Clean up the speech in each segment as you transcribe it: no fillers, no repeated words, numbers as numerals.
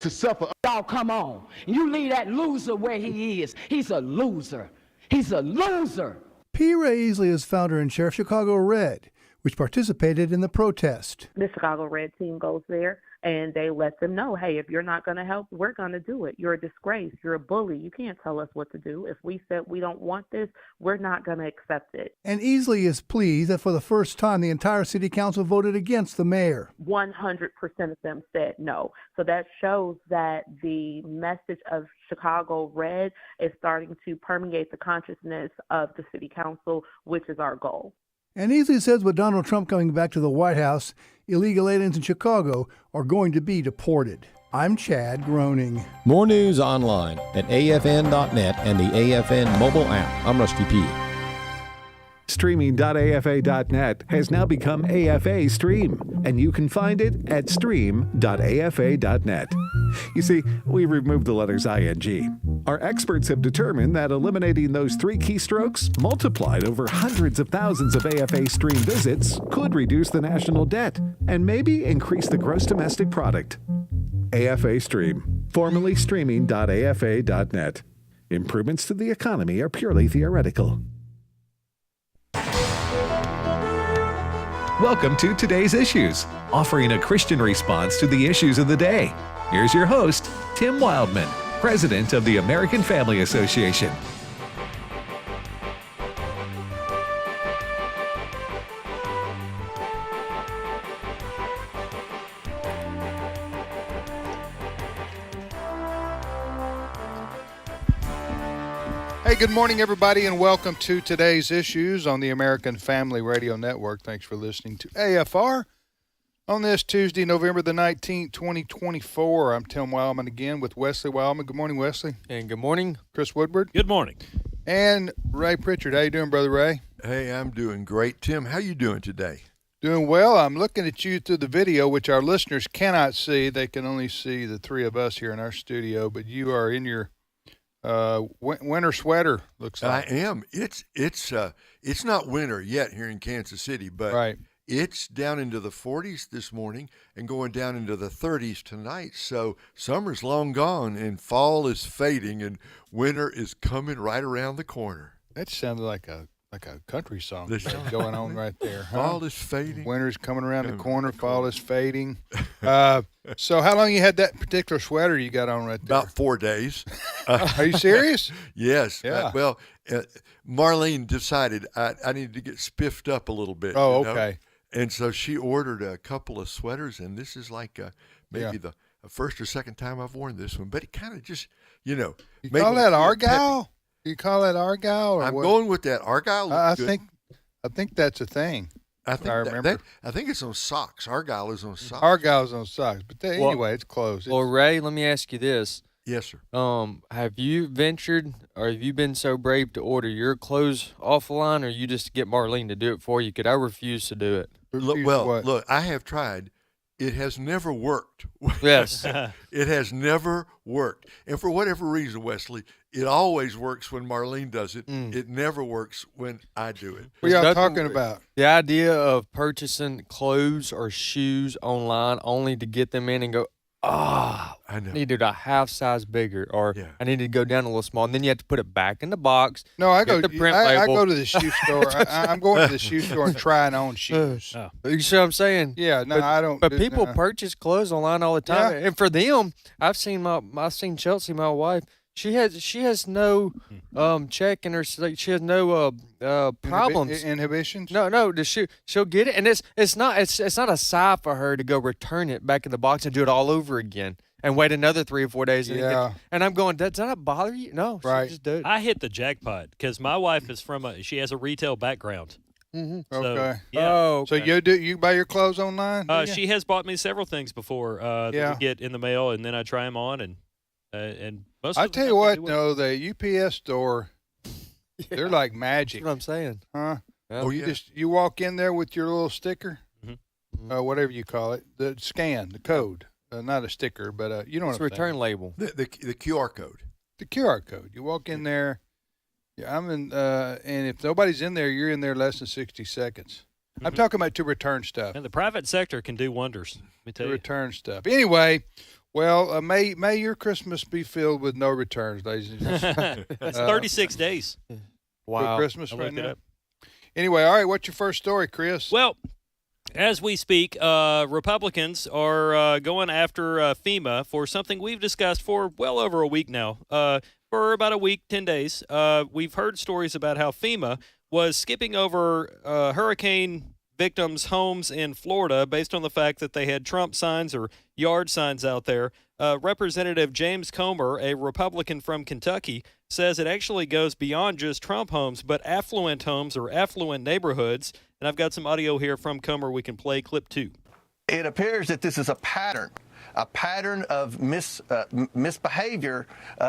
to suffer. Y'all come on. You leave that loser where he is. He's a loser. He's a loser. P. Ray Easley is founder and chair of Chicago Red, which participated in the protest. The Chicago Red team goes there and they let them know, hey, if you're not going to help, we're going to do it. You're a disgrace. You're a bully. You can't tell us what to do. If we said we don't want this, we're not going to accept it. And Easley is pleased that for the first time, the entire city council voted against the mayor. 100% of them said no. So that shows that the message of Chicago Red is starting to permeate the consciousness of the city council, which is our goal. And Easley says with Donald Trump coming back to the White House, illegal aliens in Chicago are going to be deported. I'm Chad Groening. More news online at afn.net and the AFN mobile app. I'm Rusty P. Streaming.afa.net has now become AFA Stream, and you can find it at stream.afa.net. You see, we removed the letters ing. Our experts have determined that eliminating those 3 keystrokes, multiplied over hundreds of thousands of AFA Stream visits, could reduce the national debt and maybe increase the gross domestic product. AFA Stream, formerly streaming.afa.net. Improvements to the economy are purely theoretical. Welcome to Today's Issues, offering a Christian response to the issues of the day. Here's your host, Tim Wildmon, President of the American Family Association. Hey, good morning, everybody, and welcome to Today's Issues on the American Family Radio Network. Thanks for listening to AFR on this Tuesday, November the 19th, 2024. I'm Tim Wildman again with Wesley Wildman. Good morning, Wesley. And good morning. Chris Woodward. Good morning. And Ray Pritchard. How you doing, Brother Ray? Hey, I'm doing great. Tim, how you doing today? Doing well. I'm looking at you through the video, which our listeners cannot see. They can only see the 3 of us here in our studio, but you are in your winter sweater, looks like. I am. It's not winter yet here in Kansas City, but right. It's down into the 40s this morning and going down into the 30s tonight. So summer's long gone and fall is fading and winter is coming right around the corner. That sounded like a country song going on right there. Huh? Fall is fading. Winter's coming around the corner. Fall is fading. So how long you had that particular sweater you got on right there? About 4 days. Are you serious? Yes. Yeah. Marlene decided I needed to get spiffed up a little bit. Oh, okay. And so she ordered a couple of sweaters, and this is like maybe the first or second time I've worn this one. But it kind of just, You call that Argyle? You call that Argyle? Or I'm what? going with that. Argyle looks good. I think that's a thing. I think it's on socks. Argyle is on socks. Argyle's on socks. But anyway, it's closed. Well, Ray, let me ask you this. Yes, sir. Have you ventured, or have you been so brave to order your clothes offline, or you just get Marlene to do it for you? Could I refuse to do it? Look, I have tried. It has never worked. Yes. It has never worked. And for whatever reason, Wesley, it always works when Marlene does it. It never works when I do it. What are y'all talking about? The idea of purchasing clothes or shoes online only to get them in and go, I needed a half size bigger, or I needed to go down a little small, and then you have to put it back in the box. No, I go the print label. I go to the shoe store. I'm going to the shoe store and trying on shoes. You see what I'm saying? Yeah, no, I don't. But people purchase clothes online all the time, and for them, I've seen Chelsea, my wife. She has no check in her. She has no problems. Inhibitions. No. She'll get it, and it's not a sigh for her to go return it back in the box and do it all over again and wait another 3 or 4 days. And I'm going, does that not bother you? No, right. Just do it. I hit the jackpot because my wife is she has a retail background. Mm-hmm. So, okay. Yeah. Oh, okay. So you buy your clothes online? She has bought me several things before that we get in the mail, and then I try them on and most. I tell you what, though, the UPS store, they're like magic. That's what I'm saying. Huh? Well, you walk in there with your little sticker, Mm-hmm. whatever you call it, the scan, the code, not a sticker, but you know what it's I'm a return saying. label. The QR code. The QR code. You walk in there. Yeah, I'm in, and if nobody's in there, you're in there less than 60 seconds. Mm-hmm. I'm talking about to return stuff. And the private sector can do wonders. Let me tell you. Return stuff. Anyway, Well, may your Christmas be filled with no returns, ladies and gentlemen. It's 36 days. For Christmas I right looked it now. up. Anyway, all right, what's your first story, Chris? Well, as we speak, Republicans are going after FEMA for something we've discussed for well over a week now. For about a week, 10 days, we've heard stories about how FEMA was skipping over hurricane victims' homes in Florida based on the fact that they had Trump signs or yard signs out there. Representative James Comer, a Republican from Kentucky, says it actually goes beyond just Trump homes, but affluent homes or affluent neighborhoods. And I've got some audio here from Comer we can play clip 2. It appears that this is a pattern of misbehavior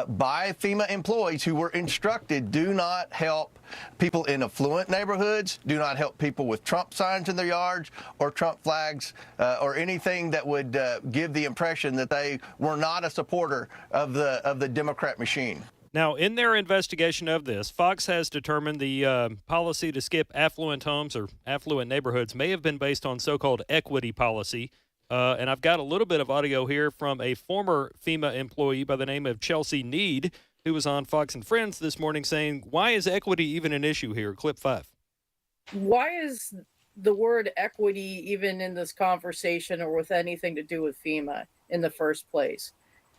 by FEMA employees who were instructed, do not help people in affluent neighborhoods, do not help people with Trump signs in their yards or Trump flags or anything that would give the impression that they were not a supporter of the Democrat machine. Now, in their investigation of this, Fox has determined the policy to skip affluent homes or affluent neighborhoods may have been based on so-called equity policy. And I've got a little bit of audio here from a former FEMA employee by the name of Chelsea Need, who was on Fox and Friends this morning saying, why is equity even an issue here? Clip 5. Why is the word equity even in this conversation or with anything to do with FEMA in the first place?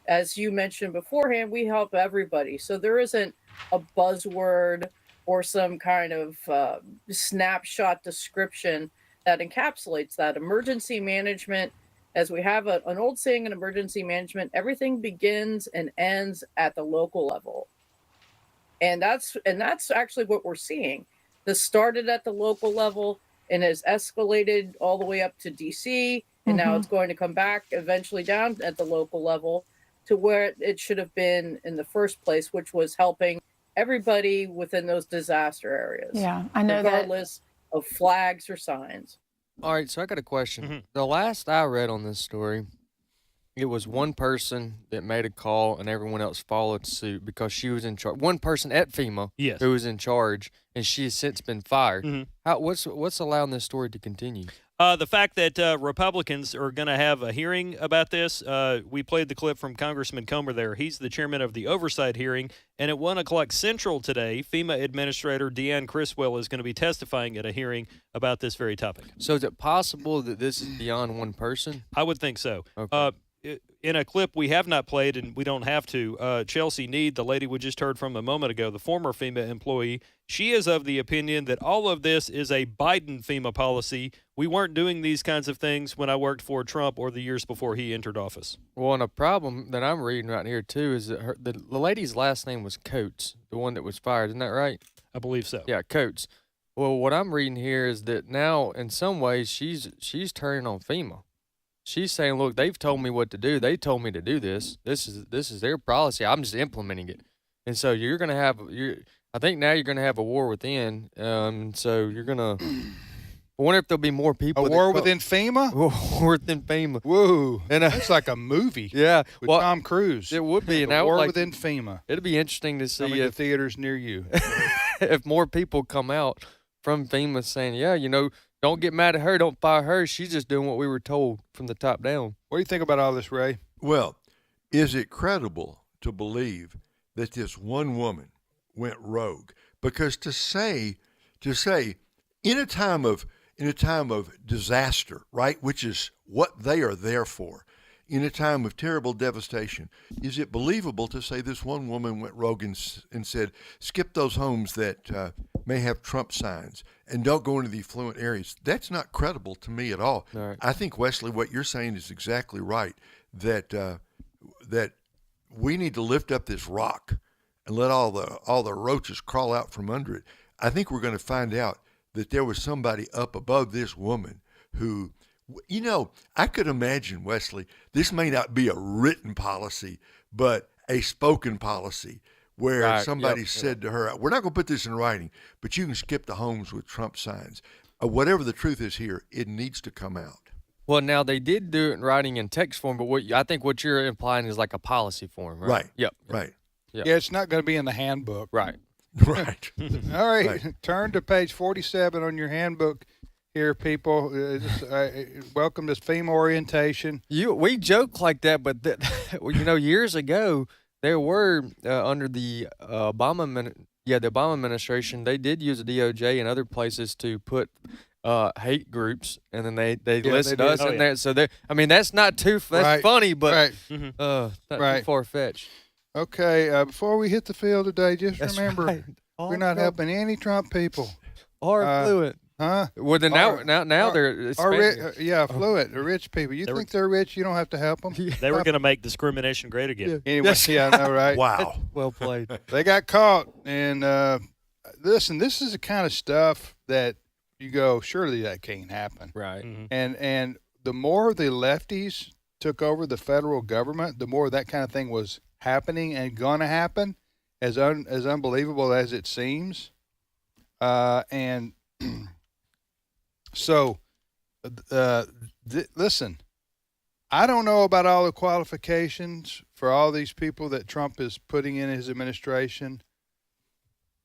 As you mentioned beforehand, we help everybody. So there isn't a buzzword or some kind of snapshot description that encapsulates that. Emergency management, as we have an old saying in emergency management, everything begins and ends at the local level. And that's actually what we're seeing. This started at the local level and has escalated all the way up to DC. And now it's going to come back eventually down at the local level to where it should have been in the first place, which was helping everybody within those disaster areas. Yeah, I know regardless of flags or signs. All right, so I got a question. The last I read on this story, it was one person that made a call and everyone else followed suit because she was in charge. One person at FEMA who was in charge, and she has since been fired. What's allowing this story to continue? The fact that Republicans are going to have a hearing about this, we played the clip from Congressman Comer there. He's the chairman of the oversight hearing. And at 1 o'clock Central today, FEMA Administrator Deanne Criswell is going to be testifying at a hearing about this very topic. So is it possible that this is beyond one person? I would think so. Okay. In a clip we have not played, and we don't have to, Chelsea Need, the lady we just heard from a moment ago, the former FEMA employee, she is of the opinion that all of this is a Biden FEMA policy. We weren't doing these kinds of things when I worked for Trump or the years before he entered office. Well, and a problem that I'm reading right here, too, is that the lady's last name was Coates, the one that was fired. Isn't that right? I believe so. Yeah, Coates. Well, what I'm reading here is that now, in some ways, she's turning on FEMA. She's saying, look, they've told me what to do. They told me to do this. This is their policy. I'm just implementing it. And so you're going to have I think now you're going to have a war within. So you're going to I wonder if there'll be more people. A war within FEMA? War within FEMA. Whoa. And it's like a movie. Yeah. With Tom Cruise. It would be. A war within FEMA. It'd be interesting to see if theaters near you. If more people come out from FEMA saying, yeah, don't get mad at her. Don't fire her. She's just doing what we were told from the top down. What do you think about all this, Ray? Well, is it credible to believe that this one woman went rogue? Because to say in a time of disaster, right, which is what they are there for, in a time of terrible devastation, is it believable to say this one woman went rogue and said, skip those homes that may have Trump signs and don't go into the affluent areas? That's not credible to me at all. Right. I think, Wesley, what you're saying is exactly right, that we need to lift up this rock and let all the roaches crawl out from under it. I think we're going to find out that there was somebody up above this woman who, I could imagine, Wesley, this may not be a written policy, but a spoken policy where somebody said to her, we're not going to put this in writing, but you can skip the homes with Trump signs. Whatever the truth is here, it needs to come out. Well, now they did do it in writing in text form, but I think what you're implying is like a policy form, right? Right. Yep. Right. Yep. Yeah, it's not going to be in the handbook. Right. Right. All right. Right. Turn to page 47 on your handbook. here, people. Welcome to FEMA orientation. We joke like that, but years ago there were under the Obama administration, they did use the DOJ and other places to put hate groups, and then they listed us in there. So that's not too funny, but not too far fetched. Okay, before we hit the field today, just remember we're not helping any Trump people. Or affluent. Huh? Well, then now they're affluent. The rich people. You think they're rich? You don't have to help them. They were going to make discrimination great again. Yeah. Anyway, I know, right? Wow. Well played. They got caught, and listen, this is the kind of stuff that you go, surely that can't happen. Right. Mm-hmm. And the more the lefties took over the federal government, the more that kind of thing was happening and going to happen, as unbelievable as it seems. And so, listen, I don't know about all the qualifications for all these people that Trump is putting in his administration.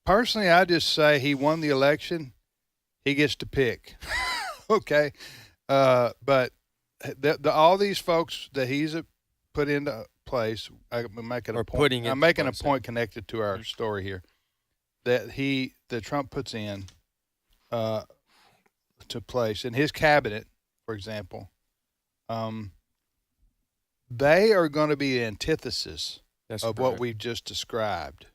Personally, I just say he won the election. He gets to pick. Okay. But all these folks that he's put into place, I'm making a point connected to our story here, that Trump puts in to place in his cabinet, for example, they are going to be the antithesis of what we've just described.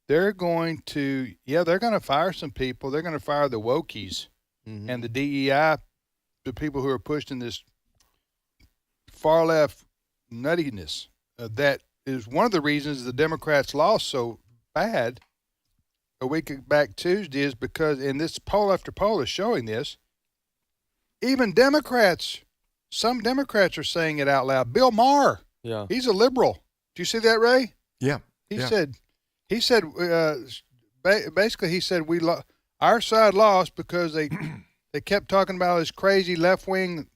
They're going to, they're going to fire some people. They're going to fire the wokies and the DEI, the people who are pushed in this far left nuttiness. That is one of the reasons the Democrats lost so bad a week back Tuesday, is because, and this poll after poll is showing this, even Democrats, some Democrats are saying it out loud. Bill Maher, he's a liberal. Do you see that, Ray? Yeah. He said, basically, he said our side lost because they kept talking about this crazy left wing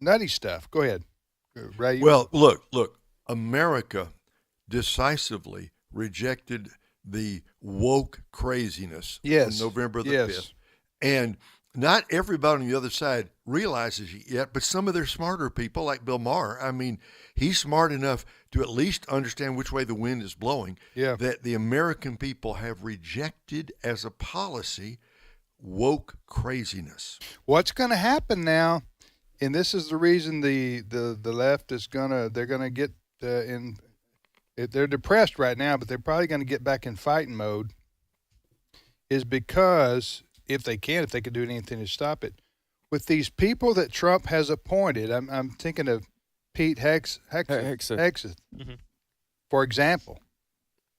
nutty stuff. Go ahead, Ray. Well, look, America decisively rejected the woke craziness on November the 5th. And not everybody on the other side realizes it yet, but some of their smarter people, like Bill Maher, I mean, he's smart enough to at least understand which way the wind is blowing, that the American people have rejected as a policy woke craziness. What's going to happen now, and this is the reason the left is they're going to get they're depressed right now, but they're probably going to get back in fighting mode, is because if they can do anything to stop it, with these people that Trump has appointed, I'm thinking of Pete Hegseth, for example,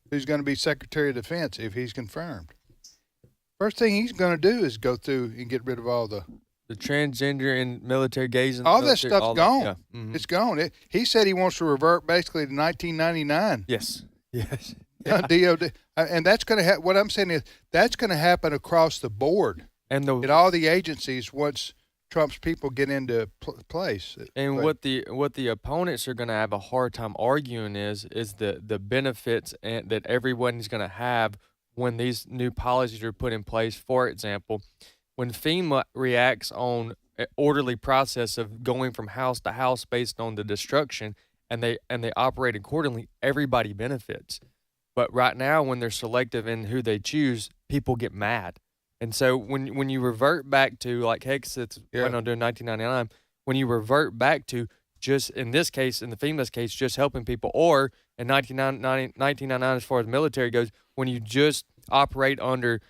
who's going to be Secretary of Defense if he's confirmed. First thing he's going to do is go through and get rid of all the transgender and military gays. All that stuff's gone. Yeah. Mm-hmm. It's gone. He said he wants to revert basically to 1999. Yes. DOD. And that's going to what I'm saying is that's going to happen across the board and in all the agencies once Trump's people get into place. And what the opponents are going to have a hard time arguing is the benefits that everyone is going to have when these new policies are put in place. For example, when FEMA reacts on an orderly process of going from house to house based on the destruction, and they operate accordingly, everybody benefits. But right now, when they're selective in who they choose, people get mad. And so when you revert back to, like Hegseth went on doing 1999, when you revert back to just, in this case, in the FEMA's case, just helping people, or in 1999 as far as military goes, when you just operate under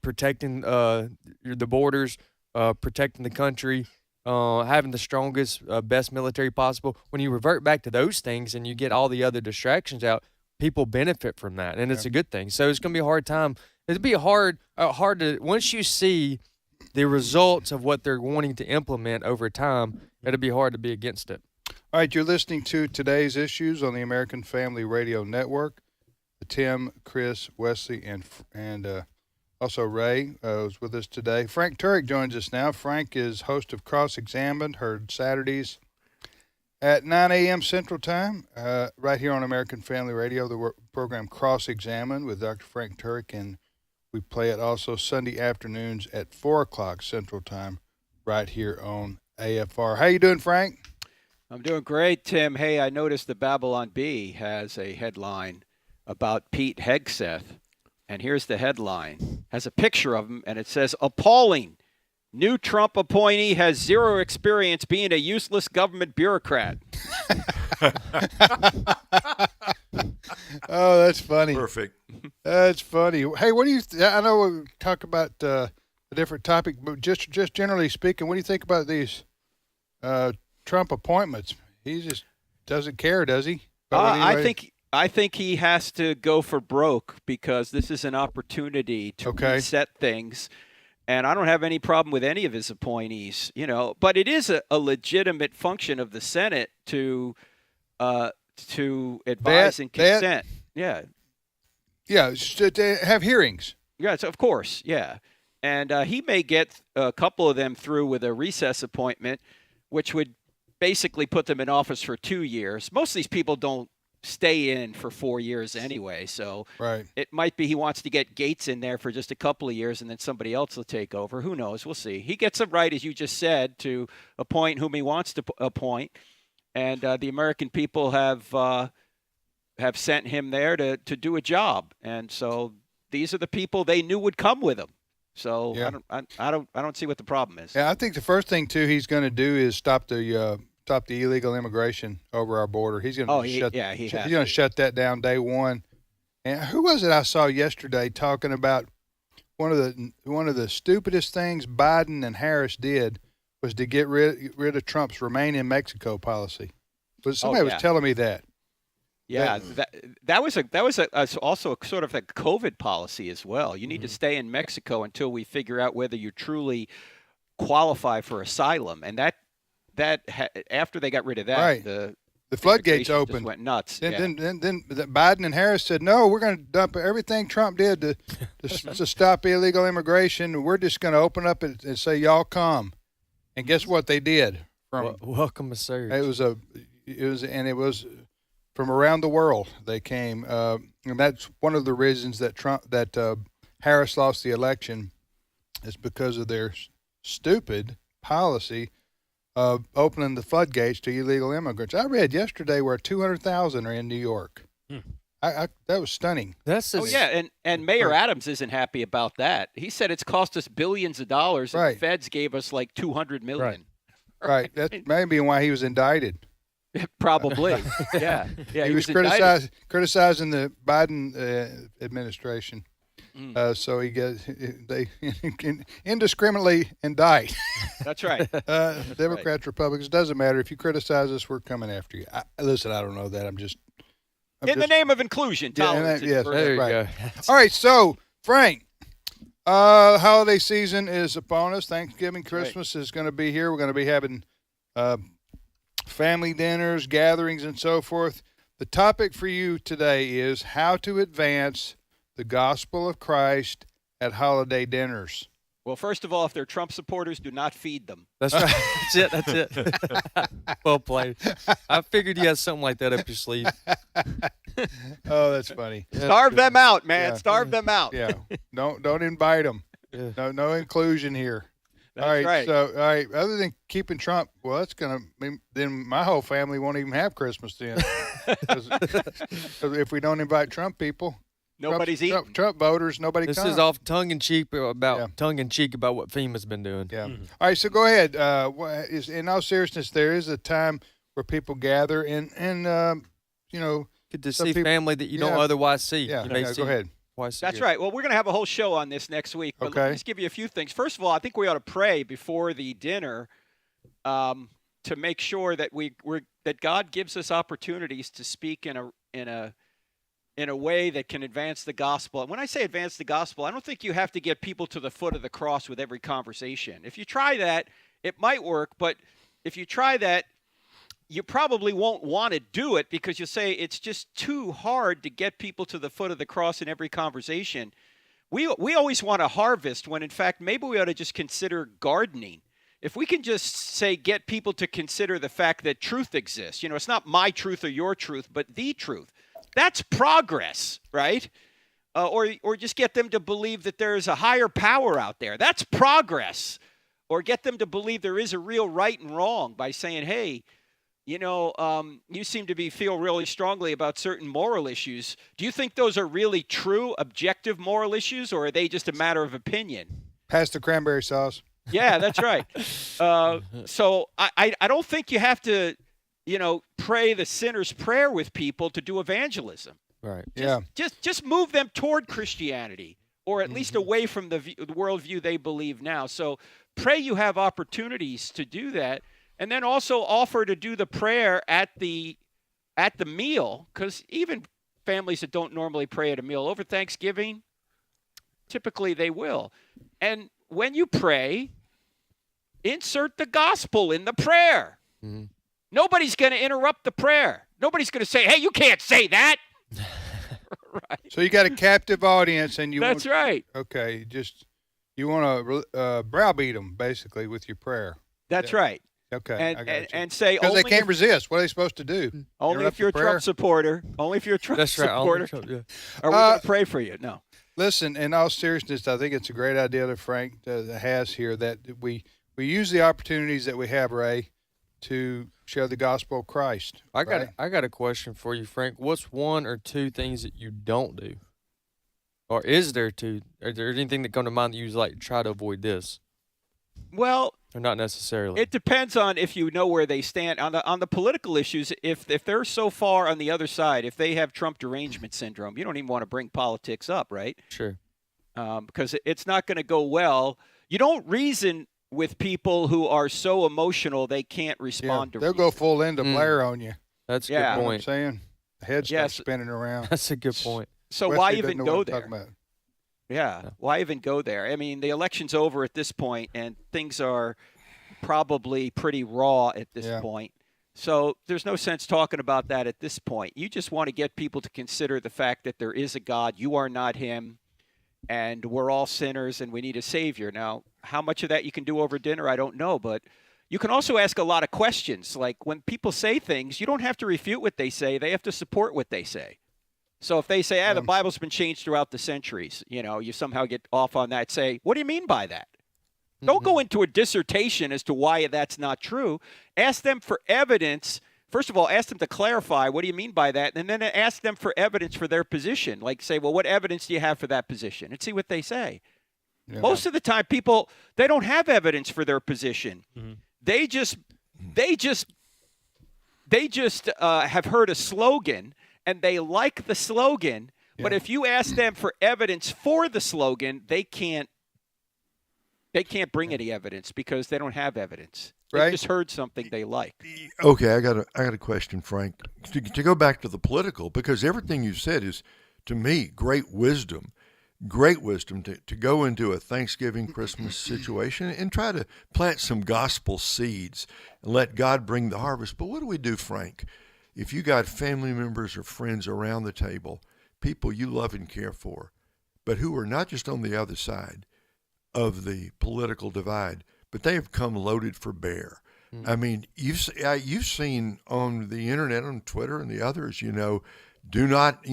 protecting the borders, protecting the country, having the strongest, best military possible. When you revert back to those things and you get all the other distractions out, people benefit from that, and it's a good thing. So it's going to be a hard time. It'll be hard to, once you see the results of what they're wanting to implement over time, it'll be hard to be against it. All right, you're listening to Today's Issues on the American Family Radio Network. Tim, Chris, Wesley, and also Ray was with us today. Frank Turek joins us now. Frank is host of Cross Examined, heard Saturdays at 9 a.m. Central Time, right here on American Family Radio, the program Cross Examined with Dr. Frank Turek. And We play it also Sunday afternoons at 4 o'clock Central Time right here on AFR. How you doing, Frank? I'm doing great, Tim. Hey, I noticed the Babylon Bee has a headline about Pete Hegseth, and here's the headline. Has a picture of him, and it says, "Appalling. New Trump appointee has zero experience being a useless government bureaucrat." Oh, that's funny. Perfect. That's funny. Hey, what do you? I know we talk about a different topic, but just generally speaking, what do you think about these Trump appointments? He just doesn't care, does he? I think he has to go for broke because this is an opportunity to reset things. And I don't have any problem with any of his appointees, but it is a legitimate function of the Senate to advise and consent. Yeah, to have hearings. Yes, of course. Yeah, and he may get a couple of them through with a recess appointment, which would basically put them in office for 2 years. Most of these people don't stay in for 4 years anyway, so it might be he wants to get Gates in there for just a couple of years and then somebody else will take over. Who knows? We'll see. He gets a right, as you just said, to appoint whom he wants to appoint, and the American people have sent him there to do a job, and so these are the people they knew would come with him. So I don't see what the problem is. Yeah, I think the first thing too he's going to do is stop the illegal immigration over our border. He's going to he's going to shut that down day one. And who was it I saw yesterday talking about one of the stupidest things Biden and Harris did was to get rid of Trump's Remain in Mexico policy. But somebody was telling me that. Yeah, that was also a sort of a COVID policy as well. You need to stay in Mexico until we figure out whether you truly qualify for asylum, and that after they got rid of that, the floodgates opened. Just went nuts. Then Biden and Harris said, "No, we're going to dump everything Trump did to stop illegal immigration. We're just going to open up and say y'all come." And guess what they did? Welcome a surge. It was from around the world they came, and that's one of the reasons that Harris lost the election is because of their stupid policy of opening the floodgates to illegal immigrants. I read yesterday where 200,000 are in New York. That was stunning. And Mayor Adams isn't happy about that. He said it's cost us billions of dollars, and the feds gave us like $200 million. Right. That's maybe why he was indicted. Probably. Yeah. He was criticizing the Biden administration. So they indiscriminately indict. That's right. Democrats, Republicans, doesn't matter. If you criticize us, we're coming after you. Listen, I don't know that. I'm in the name of inclusion, tolerance. Yes, there you go. All right, so Frank, holiday season is upon us. Thanksgiving, Christmas is going to be here. We're going to be having family dinners, gatherings, and so forth. The topic for you today is how to advance the gospel of Christ at holiday dinners. Well, first of all, if they're Trump supporters, do not feed them. That's right. That's it. Well played. I figured you had something like that up your sleeve. Oh, that's funny. Starve them out, man. Starve them out. Yeah. Don't invite them. Yeah. No inclusion here. That's all right. right. So, all right. Other than keeping Trump, well, that's going to mean then my whole family won't even have Christmas then. 'Cause if we don't invite Trump people, nobody's eating. Trump voters, nobody comes. This is off tongue in cheek about what FEMA's been doing. Yeah. All right. So go ahead. In all seriousness, there is a time where people gather and get to see family that you don't otherwise see. Yeah. Go ahead. That's right. Well, we're going to have a whole show on this next week. But let me just give you a few things. First of all, I think we ought to pray before the dinner to make sure that that God gives us opportunities to speak in a way that can advance the gospel. And when I say advance the gospel, I don't think you have to get people to the foot of the cross with every conversation. If you try that, it might work. But if you try that, you probably won't want to do it because you'll say it's just too hard to get people to the foot of the cross in every conversation. We always want to harvest when, in fact, maybe we ought to just consider gardening. If we can just say get people to consider the fact that truth exists. It's not my truth or your truth, but the truth. That's progress, right? or just get them to believe that there is a higher power out there. That's progress. Or get them to believe there is a real right and wrong by saying, hey, you seem to feel really strongly about certain moral issues. Do you think those are really true, objective moral issues, or are they just a matter of opinion? Pass the cranberry sauce. Yeah, that's right. So I don't think you have to, pray the sinner's prayer with people to do evangelism. Right. Just move them toward Christianity, or at least away from the worldview they believe now. So pray you have opportunities to do that, and then also offer to do the prayer at the meal, because even families that don't normally pray at a meal over Thanksgiving, typically they will. And when you pray, insert the gospel in the prayer. Mm-hmm. Nobody's going to interrupt the prayer. Nobody's going to say, hey, you can't say that. Right. So you got a captive audience, and That's right. Okay, you want to browbeat them basically with your prayer. That's right. Okay, and say because they can't resist. What are they supposed to do? Only if you're a Trump supporter. Only if you're a Trump supporter. Trump, yeah. Are we going to pray for you? No. Listen, in all seriousness, I think it's a great idea that Frank has here, that we use the opportunities that we have, Ray, to share the gospel of Christ. I got a question for you, Frank. What's one or two things that you don't do? Or is there two? Is there anything that come to mind that you try to avoid this? Well, or not necessarily. It depends on if you know where they stand on the political issues. If they're so far on the other side, if they have Trump derangement syndrome, you don't even want to bring politics up, right? Sure. Because it's not going to go well. You don't reason with people who are so emotional they can't respond to they'll go full into Blair on you. That's a good point. You know what I'm saying? The head starts spinning around. That's a good point. So why even go there? Yeah, why even go there? I mean, the election's over at this point, and things are probably pretty raw at this point. So there's no sense talking about that at this point. You just want to get people to consider the fact that there is a God. You are not him, and we're all sinners, and we need a Savior. Now, how much of that you can do over dinner, I don't know, but you can also ask a lot of questions. Like when people say things, you don't have to refute what they say. They have to support what they say. So if they say, the Bible's been changed throughout the centuries, you somehow get off on that, say, what do you mean by that? Don't go into a dissertation as to why that's not true. Ask them for evidence. First of all, ask them to clarify, what do you mean by that? And then ask them for evidence for their position. Like say, well, what evidence do you have for that position? And see what they say. Yeah. Most of the time, people, they don't have evidence for their position. Mm-hmm. They just have heard a slogan, and they like the slogan, but if you ask them for evidence for the slogan, they can't bring any evidence because they don't have evidence. They just heard something they like. Okay, I got a question, Frank. To go back to the political, because everything you said is, to me, great wisdom to go into a Thanksgiving, Christmas situation and try to plant some gospel seeds and let God bring the harvest. But what do we do, Frank? If you got family members or friends around the table, people you love and care for, but who are not just on the other side of the political divide, but they have come loaded for bear. Mm-hmm. I mean, you've seen on the internet, on Twitter and the others, do not,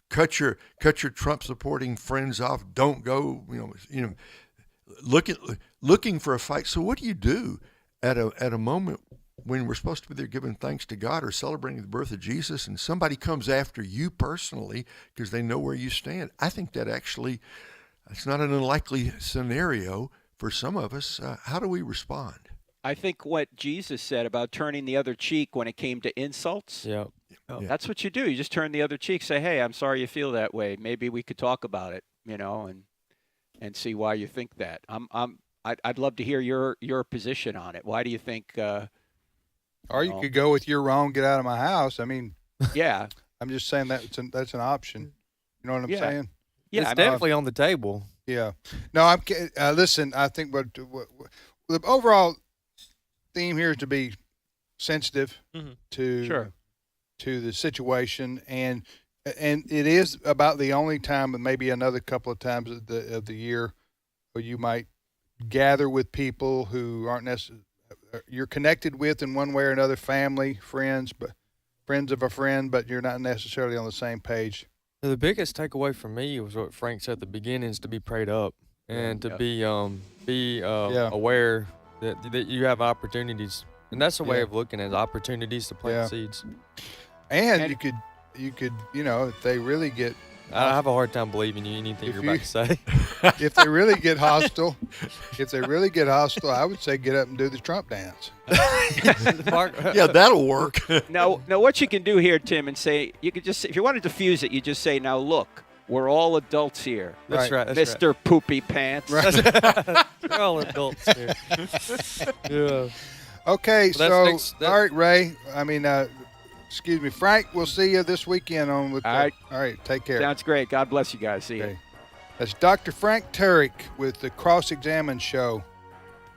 cut your Trump supporting friends off. Don't go, looking for a fight. So what do you do at a moment when we're supposed to be there giving thanks to God or celebrating the birth of Jesus, and somebody comes after you personally because they know where you stand? I think that actually, it's not an unlikely scenario for some of us. How do we respond? I think what Jesus said about turning the other cheek when it came to insults. Yeah. That's what you do. You just turn the other cheek, say, hey, I'm sorry you feel that way. Maybe we could talk about it, and see why you think that. I'd love to hear your position on it. Why do you think or you could go with "you're wrong, get out of my house"? I mean, yeah. I'm just saying that's an option. You know what I'm saying? Yeah, it's definitely on the table. Yeah. No, listen, I think what the overall theme here is to be sensitive to the situation, and it is about the only time, and maybe another couple of times of the year, where you might gather with people who aren't necessarily you're connected with in one way or another, family, friends, but friends of a friend, but you're not necessarily on the same page The biggest takeaway for me was what Frank said at the beginning, is to be prayed up and to be aware that you have opportunities. And that's the way of looking at it, opportunities to plant seeds. And you could, if they really get, I have a hard time believing anything you're about to say. If they really get hostile, I would say get up and do the Trump dance. Yeah, that'll work. Now, what you can do here, Tim, and say, you could just, if you want to diffuse it, you just say, now look, we're all adults here. That's right. Mr. Poopy Pants. We're all adults here. Yeah. Okay, all right, Ray. Frank, we'll see you this weekend on with. All right, take care. Sounds great. God bless you guys. See you. That's Dr. Frank Turek with the Cross Examine Show,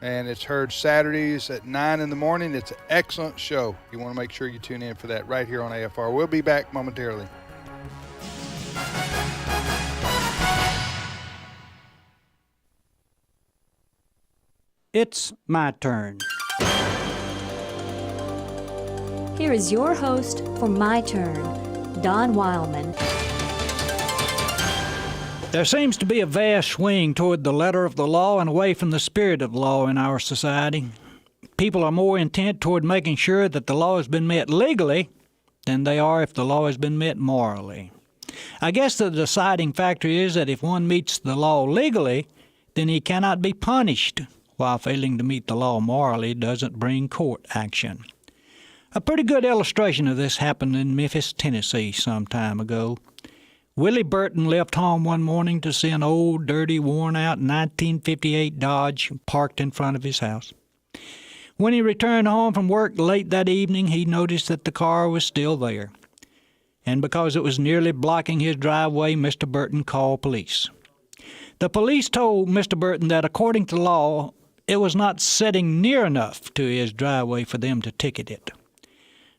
and it's heard Saturdays at 9 in the morning. It's an excellent show. You want to make sure you tune in for that right here on AFR. We'll be back momentarily. It's my turn. Here is your host for My Turn, Don Wildmon. There seems to be a vast swing toward the letter of the law and away from the spirit of the law in our society. People are more intent toward making sure that the law has been met legally than they are if the law has been met morally. I guess the deciding factor is that if one meets the law legally, then he cannot be punished, while failing to meet the law morally doesn't bring court action. A pretty good illustration of this happened in Memphis, Tennessee some time ago. Willie Burton left home one morning to see an old, dirty, worn-out 1958 Dodge parked in front of his house. When he returned home from work late that evening, he noticed that the car was still there. And because it was nearly blocking his driveway, Mr. Burton called police. The police told Mr. Burton that according to law, it was not sitting near enough to his driveway for them to ticket it.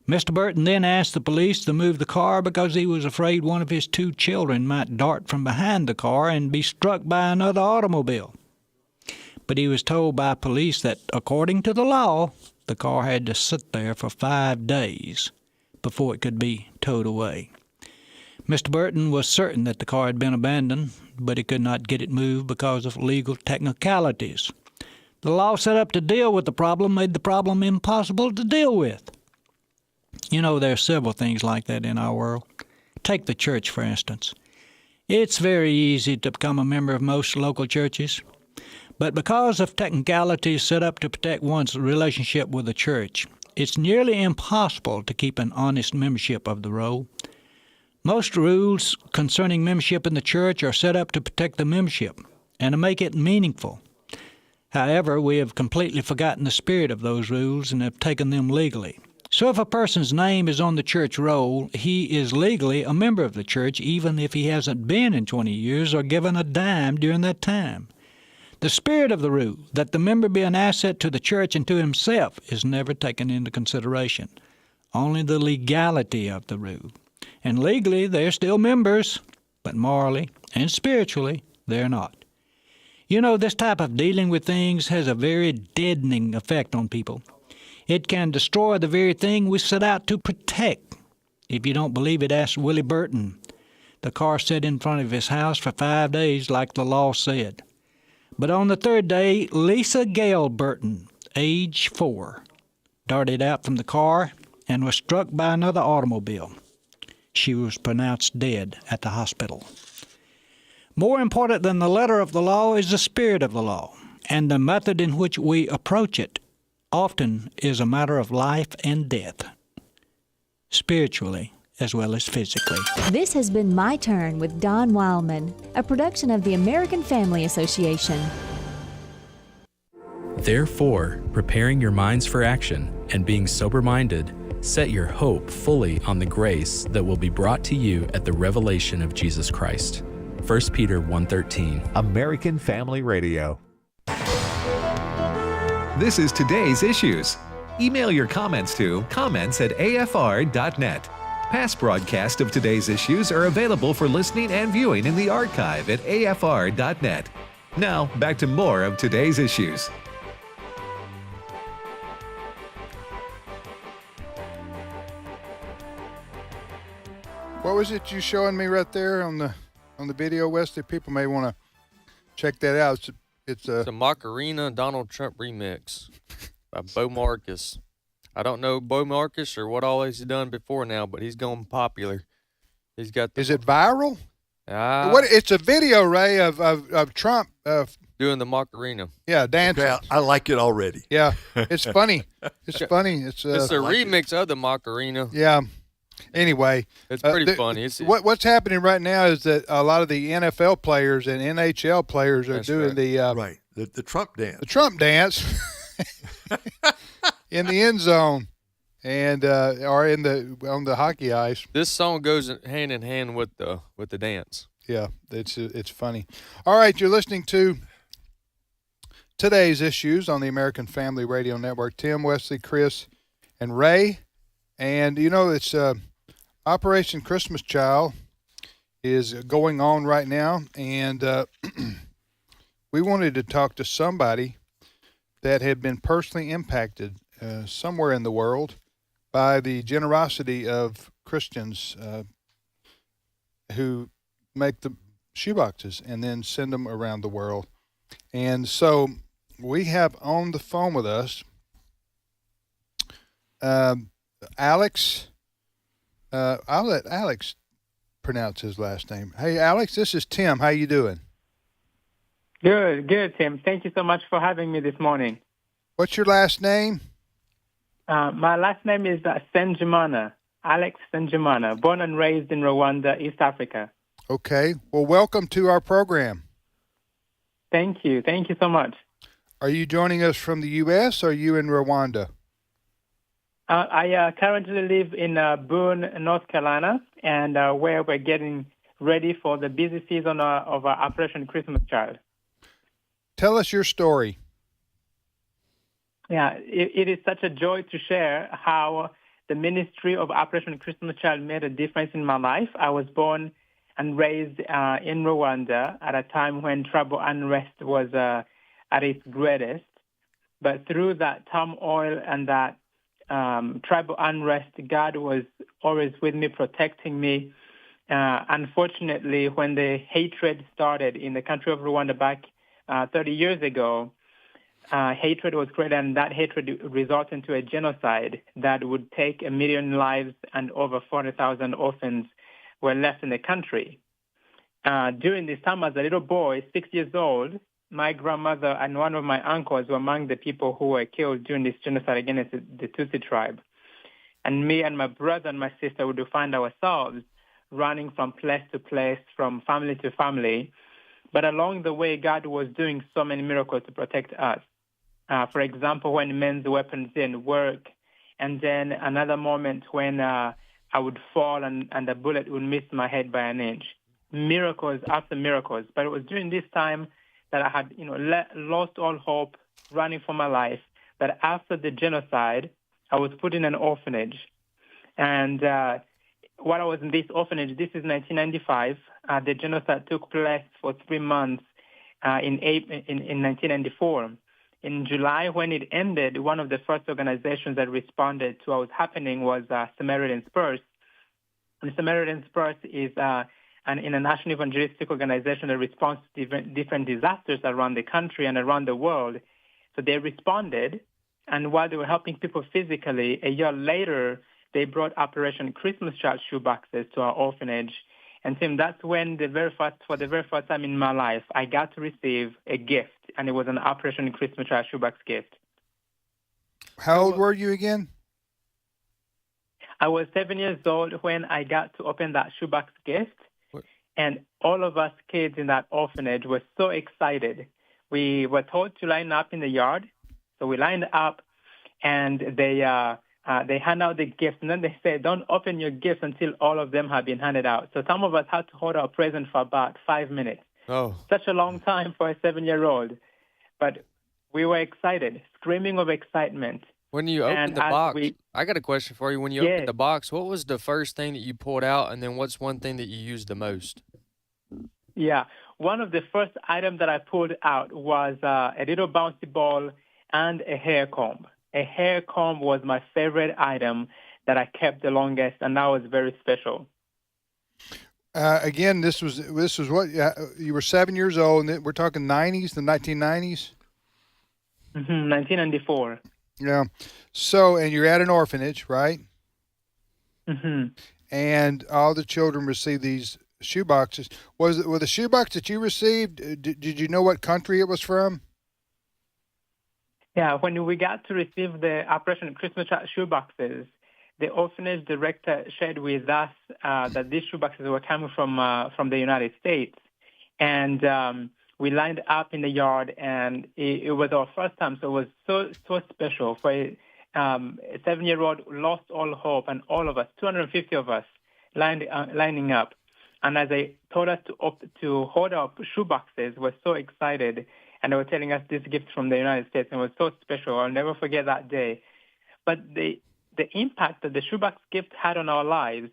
Mr. Burton then asked the police to move the car because he was afraid one of his 2 children might dart from behind the car and be struck by another automobile. But he was told by police that, according to the law, the car had to sit there for 5 days before it could be towed away. Mr. Burton was certain that the car had been abandoned, but he could not get it moved because of legal technicalities. The law set up to deal with the problem made the problem impossible to deal with. There are several things like that in our world. Take the church, for instance. It's very easy to become a member of most local churches, but because of technicalities set up to protect one's relationship with the church, it's nearly impossible to keep an honest membership of the roll. Most rules concerning membership in the church are set up to protect the membership and to make it meaningful. However, we have completely forgotten the spirit of those rules and have taken them legally. So if a person's name is on the church roll, he is legally a member of the church even if he hasn't been in 20 years or given a dime during that time. The spirit of the rule, that the member be an asset to the church and to himself, is never taken into consideration. Only the legality of the rule. And legally, they're still members, but morally and spiritually, they're not. This type of dealing with things has a very deadening effect on people. It can destroy the very thing we set out to protect. If you don't believe it, ask Willie Burton. The car sat in front of his house for 5 days like the law said. But on the 3rd day, Lisa Gale Burton, age 4, darted out from the car and was struck by another automobile. She was pronounced dead at the hospital. More important than the letter of the law is the spirit of the law, and the method in which we approach it often is a matter of life and death, spiritually as well as physically. This has been My Turn with Don Wildmon, a production of the American Family Association. Therefore, preparing your minds for action and being sober-minded, set your hope fully on the grace that will be brought to you at the revelation of Jesus Christ. 1 Peter 1:13. American Family Radio. This is today's issues. Email your comments to comments@afr.net. Past broadcasts of today's issues are available for listening and viewing in the archive at afr.net. Now, back to more of today's issues. What was it you showing me right there on the video, Wesley? People may want to check that out. It's a Macarena Donald Trump remix by Bo Marcus. I don't know Bo Marcus or what all he's done before now, but he's going popular. He's got. Is it viral? What? It's a video, Ray, of Trump doing the Macarena. Yeah, dancing. Okay, I like it already. Yeah, it's funny. It's funny. It's a remix of the Macarena. Yeah. Anyway, it's pretty funny. What's happening right now is that a lot of the NFL players and NHL players are doing the Trump dance. The Trump dance in the end zone, and or on the hockey ice. This song goes hand in hand with the dance. Yeah, it's funny. All right, you're listening to today's issues on the American Family Radio Network. Tim, Wesley, Chris, and Ray, and it's Operation Christmas Child is going on right now, and we wanted to talk to somebody that had been personally impacted somewhere in the world by the generosity of Christians who make the shoeboxes and then send them around the world. And so we have on the phone with us Alex. I'll let Alex pronounce his last name. Hey, Alex, this is Tim. How you doing? Good, Tim. Thank you so much for having me this morning. What's your last name? My last name is Senjimana, Alex Senjimana, born and raised in Rwanda, East Africa. Okay. Well, welcome to our program. Thank you. Thank you so much. Are you joining us from the U.S. or are you in Rwanda? I currently live in Boone, North Carolina, and where we're getting ready for the busy season of Operation Christmas Child. Tell us your story. Yeah, it is such a joy to share how the ministry of Operation Christmas Child made a difference in my life. I was born and raised in Rwanda at a time when tribal unrest was at its greatest. But through that turmoil and that tribal unrest, God was always with me, protecting me. Unfortunately, when the hatred started in the country of Rwanda back 30 years ago, hatred was created, and that hatred resulted into a genocide that would take 1 million lives, and over 40,000 orphans were left in the country. During this time, as a little boy, 6 years old, my grandmother and one of my uncles were among the people who were killed during this genocide against the Tutsi tribe. And me and my brother and my sister would find ourselves running from place to place, from family to family. But along the way, God was doing so many miracles to protect us. For example, when men's weapons didn't work, and then another moment when I would fall and the bullet would miss my head by an inch. Miracles after miracles. But it was during this time that I had, lost all hope, running for my life. But after the genocide, I was put in an orphanage. And while I was in this orphanage, this is 1995, the genocide took place for 3 months in 1994. In July, when it ended, one of the first organizations that responded to what was happening was Samaritan's Purse. And Samaritan's Purse is an international evangelistic organization that responds to different disasters around the country and around the world. So they responded, and while they were helping people physically, a year later, they brought Operation Christmas Child shoeboxes to our orphanage. And Tim, that's when for the very first time in my life, I got to receive a gift, and it was an Operation Christmas Child shoebox gift. How old were you again? I was 7 years old when I got to open that shoebox gift. And all of us kids in that orphanage were so excited. We were told to line up in the yard. So we lined up, and they hand out the gifts. And then they said, don't open your gifts until all of them have been handed out. So some of us had to hold our present for about 5 minutes. Oh. Such a long time for a 7-year-old. But we were excited, screaming of excitement. When you opened the box, I got a question for you. When you opened the box, what was the first thing that you pulled out, and then what's one thing that you used the most? Yeah, one of the first items that I pulled out was a little bouncy ball and a hair comb. A hair comb was my favorite item that I kept the longest, and that was very special. Again, this was what you were 7 years old, and we're talking 90s, the 1990s. 1994. Yeah. So, and you're at an orphanage, right? Mm-hmm. And all the children received these shoe boxes. Were the shoe box that you received? Did you know what country it was from? Yeah, when we got to receive the Operation Christmas shoe boxes, the orphanage director shared with us that these shoe boxes were coming from the United States, and we lined up in the yard, and it was our first time, so it was so special for a 7-year-old lost all hope, and all of us, 250 of us, lining up, and as they told us to hold up shoe boxes, we're so excited. And they were telling us this gift from the United States, and it was so special. I'll never forget that day. But the impact that the shoebox gift had on our lives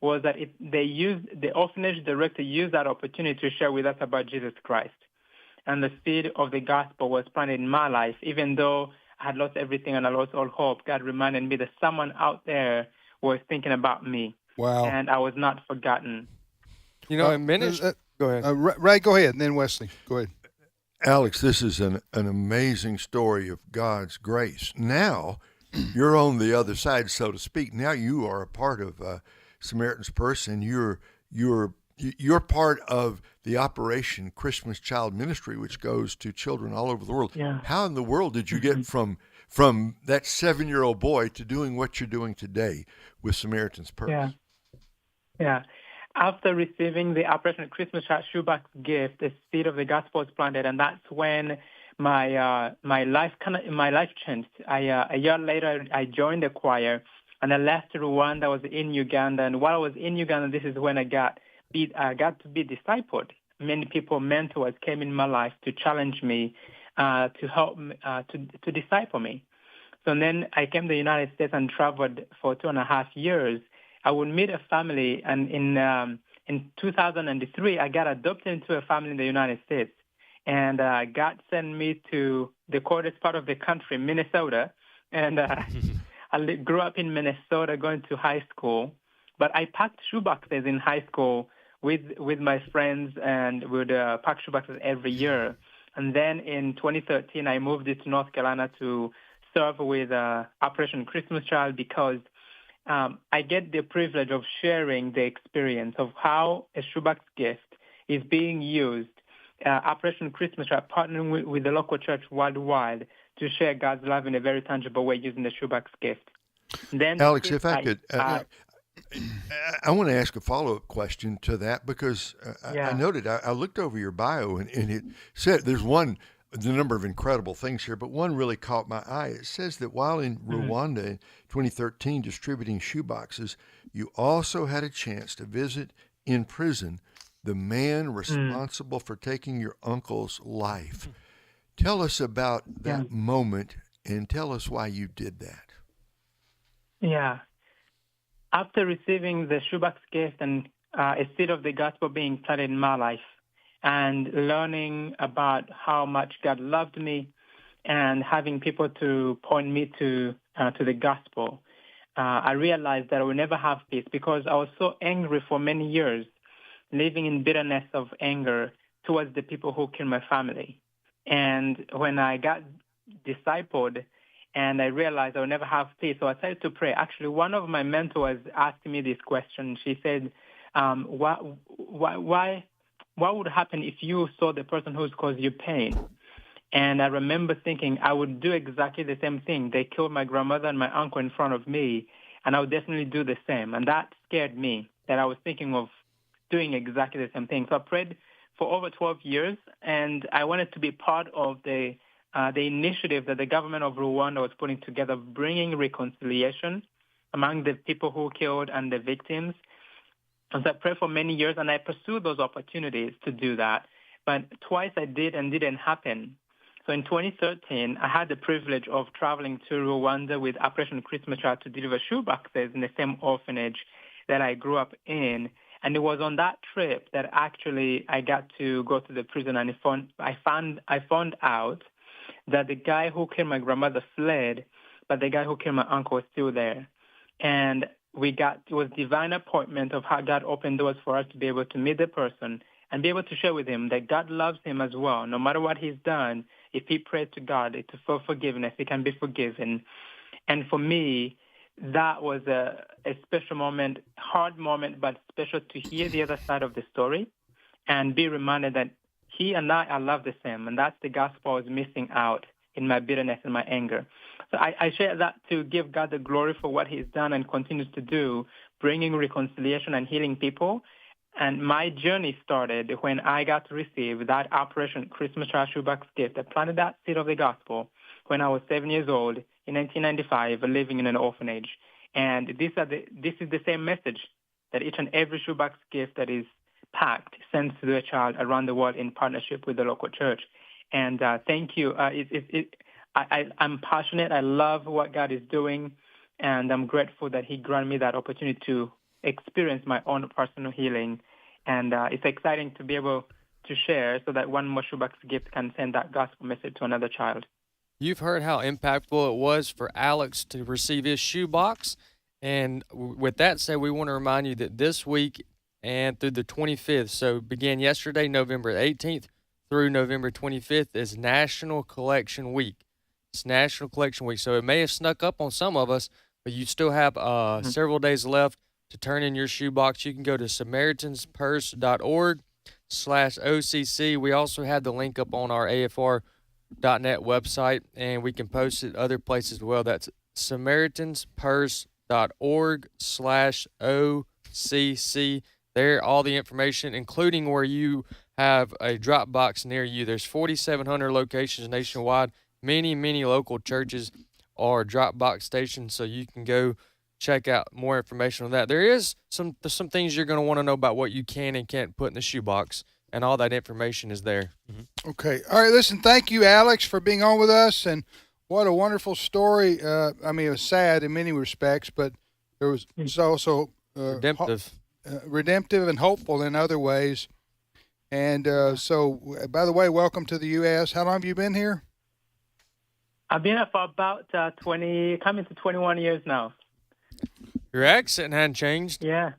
was that the orphanage director used that opportunity to share with us about Jesus Christ. And the seed of the gospel was planted in my life. Even though I had lost everything and I lost all hope, God reminded me that someone out there was thinking about me. Wow. And I was not forgotten. You know, in ministry... Go ahead. Ray, go ahead, and then Wesley. Go ahead. Alex, this is an amazing story of God's grace. Now, you're on the other side, so to speak. Now you are a part of Samaritan's Purse, and you're part of the Operation Christmas Child Ministry, which goes to children all over the world. Yeah. How in the world did you get from that 7-year-old boy to doing what you're doing today with Samaritan's Purse? Yeah. After receiving the Operation Christmas shoebox gift, the seed of the gospel was planted, and that's when my life changed. A year later, I joined the choir, and I left Rwanda. I was in Uganda, and while I was in Uganda, this is when I got to be discipled. Many people, mentors, came in my life to challenge me, to help to disciple me. So then I came to the United States and traveled for 2.5 years. I would meet a family, and in 2003, I got adopted into a family in the United States. And God sent me to the coldest part of the country, Minnesota. And I grew up in Minnesota going to high school. But I packed shoeboxes in high school with my friends, and would pack shoeboxes every year. And then in 2013, I moved to North Carolina to serve with Operation Christmas Child, because I get the privilege of sharing the experience of how a shoebox gift is being used. Operation Christmas Child partnering with the local church worldwide to share God's love in a very tangible way using the shoebox gift. Then, Alex, if I could, I want to ask a follow-up question to that, because I noted, I looked over your bio, and it said there's the number of incredible things here, but one really caught my eye. It says that while in Rwanda in 2013 distributing shoeboxes, you also had a chance to visit in prison the man responsible for taking your uncle's life. Tell us about that moment, and tell us why you did that. Yeah. After receiving the shoebox gift and a seed of the gospel being planted in my life, and learning about how much God loved me, and having people to point me to the gospel, I realized that I would never have peace, because I was so angry for many years, living in bitterness of anger towards the people who killed my family. And when I got discipled, and I realized I would never have peace, so I started to pray. Actually, one of my mentors asked me this question. She said, what would happen if you saw the person who's caused you pain? And I remember thinking I would do exactly the same thing. They killed my grandmother and my uncle in front of me, and I would definitely do the same. And that scared me, that I was thinking of doing exactly the same thing. So I prayed for over 12 years, and I wanted to be part of the initiative that the government of Rwanda was putting together, bringing reconciliation among the people who killed and the victims. And so I prayed for many years, and I pursued those opportunities to do that. But twice I did, and didn't happen. So in 2013, I had the privilege of traveling to Rwanda with Operation Christmas Child to deliver shoeboxes in the same orphanage that I grew up in. And it was on that trip that actually I got to go to the prison, and I found out that the guy who killed my grandmother fled, but the guy who killed my uncle was still there. And it was divine appointment of how God opened doors for us to be able to meet the person and be able to share with him that God loves him as well. No matter what he's done, if he prays to God for forgiveness, he can be forgiven. And for me, that was a special moment, hard moment, but special to hear the other side of the story and be reminded that he and I are loved the same. And that's the gospel I was missing out in my bitterness and my anger. So I share that to give God the glory for what he's done and continues to do, bringing reconciliation and healing people. And my journey started when I got to receive that Operation Christmas Child Shoebox gift. I planted that seed of the gospel when I was 7 years old in 1995, living in an orphanage. And this is the same message that each and every shoebox gift that is packed sends to the child around the world in partnership with the local church. And thank you. I'm passionate. I love what God is doing, and I'm grateful that he granted me that opportunity to experience my own personal healing. And it's exciting to be able to share so that one more shoebox gift can send that gospel message to another child. You've heard how impactful it was for Alex to receive his shoebox. And with that said, we want to remind you that this week and through the 25th, so began yesterday, November 18th, through November 25th, is National Collection Week. It's National Collection Week. So it may have snuck up on some of us, but you still have several days left to turn in your shoebox. You can go to SamaritansPurse.org/OCC. We also have the link up on our AFR.net website, and we can post it other places as well. That's SamaritansPurse.org/OCC. There, all the information, including where you have a drop box near you. There's 4,700 locations nationwide. Many, many local churches are drop box stations, so you can go check out more information on that. There's some things you're going to want to know about what you can and can't put in the shoebox, and all that information is there. Mm-hmm. Okay. All right, listen, thank you, Alex, for being on with us, and what a wonderful story. I mean, it was sad in many respects, but it's also redemptive and hopeful in other ways. And so, by the way, welcome to the U.S. How long have you been here? I've been here for about coming to 21 years now. Your accent hadn't changed. Yeah.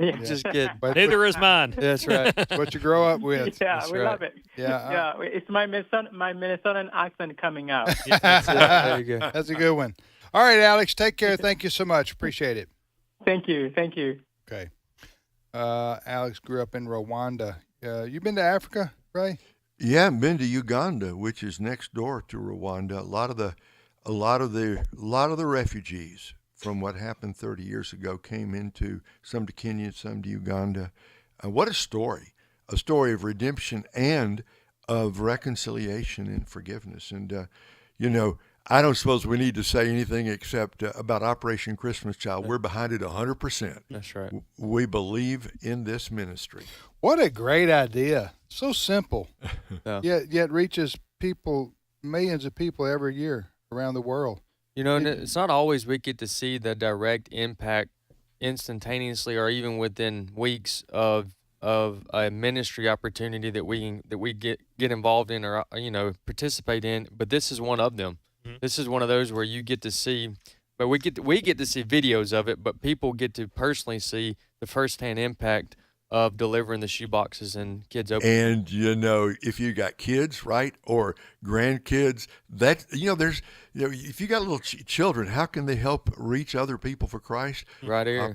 Just kidding. Neither is mine. That's right. What you grow up with. Yeah, That's we right. love it. Yeah. It's my Minnesotan accent coming out. There you go. That's a good one. All right, Alex, take care. Thank you so much. Appreciate it. Thank you. Okay. Alex grew up in Rwanda. You been to Africa, Ray? Yeah, I've been to Uganda, which is next door to Rwanda. A lot of the refugees from what happened 30 years ago came into some to Kenya, some to Uganda. What a story of redemption and of reconciliation and forgiveness. And I don't suppose we need to say anything except about Operation Christmas Child. We're behind it 100%. That's right. We believe in this ministry. What a great idea. So simple, Yeah. yet reaches people, millions of people every year around the world. And it's not always we get to see the direct impact instantaneously or even within weeks of a ministry opportunity that we get involved in or participate in. But this is one of them. Mm-hmm. This is one of those where you get to see, but we get to see videos of it, but people get to personally see the firsthand impact of delivering the shoeboxes and kids opening. And if you got kids, right, or grandkids, that there's if you got little children, how can they help reach other people for Christ? Right here,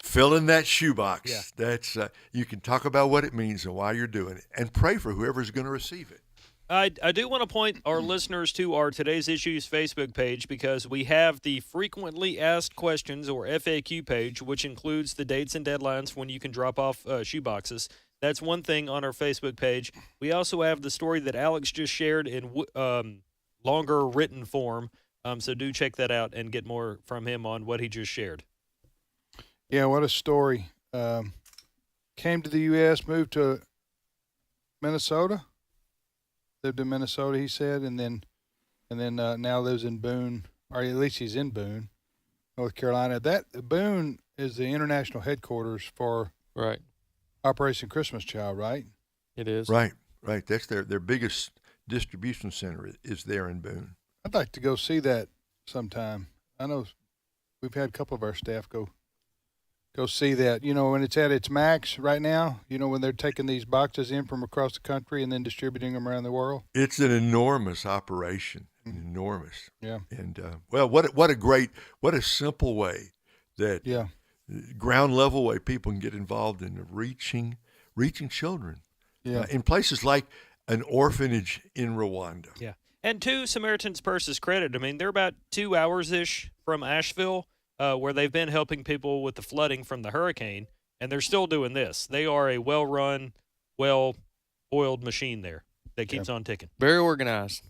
fill in that shoebox. Yeah. That's you can talk about what it means and why you're doing it, and pray for whoever's going to receive it. I do want to point our listeners to our Today's Issues Facebook page because we have the frequently asked questions or FAQ page, which includes the dates and deadlines when you can drop off shoeboxes. That's one thing on our Facebook page. We also have the story that Alex just shared in longer written form, so do check that out and get more from him on what he just shared. Yeah, what a story. Came to the U.S., moved to Minnesota. Lived in Minnesota, he said, and then now lives in Boone, or at least he's in Boone, North Carolina. That Boone is the international headquarters for Operation Christmas Child, right? It is. Right. That's their biggest distribution center is there in Boone. I'd like to go see that sometime. I know we've had a couple of our staff go see that. You know, when it's at its max right now, you know, when they're taking these boxes in from across the country and then distributing them around the world. It's an enormous operation, enormous. Yeah. And well, what a simple way that ground level way people can get involved in reaching children. Yeah. In places like an orphanage in Rwanda. Yeah. And to Samaritan's Purse's credit, I mean, they're about 2 hours-ish from Asheville, where they've been helping people with the flooding from the hurricane, and they're still doing this. They are a well-run, well-oiled machine there that keeps on ticking. Very organized.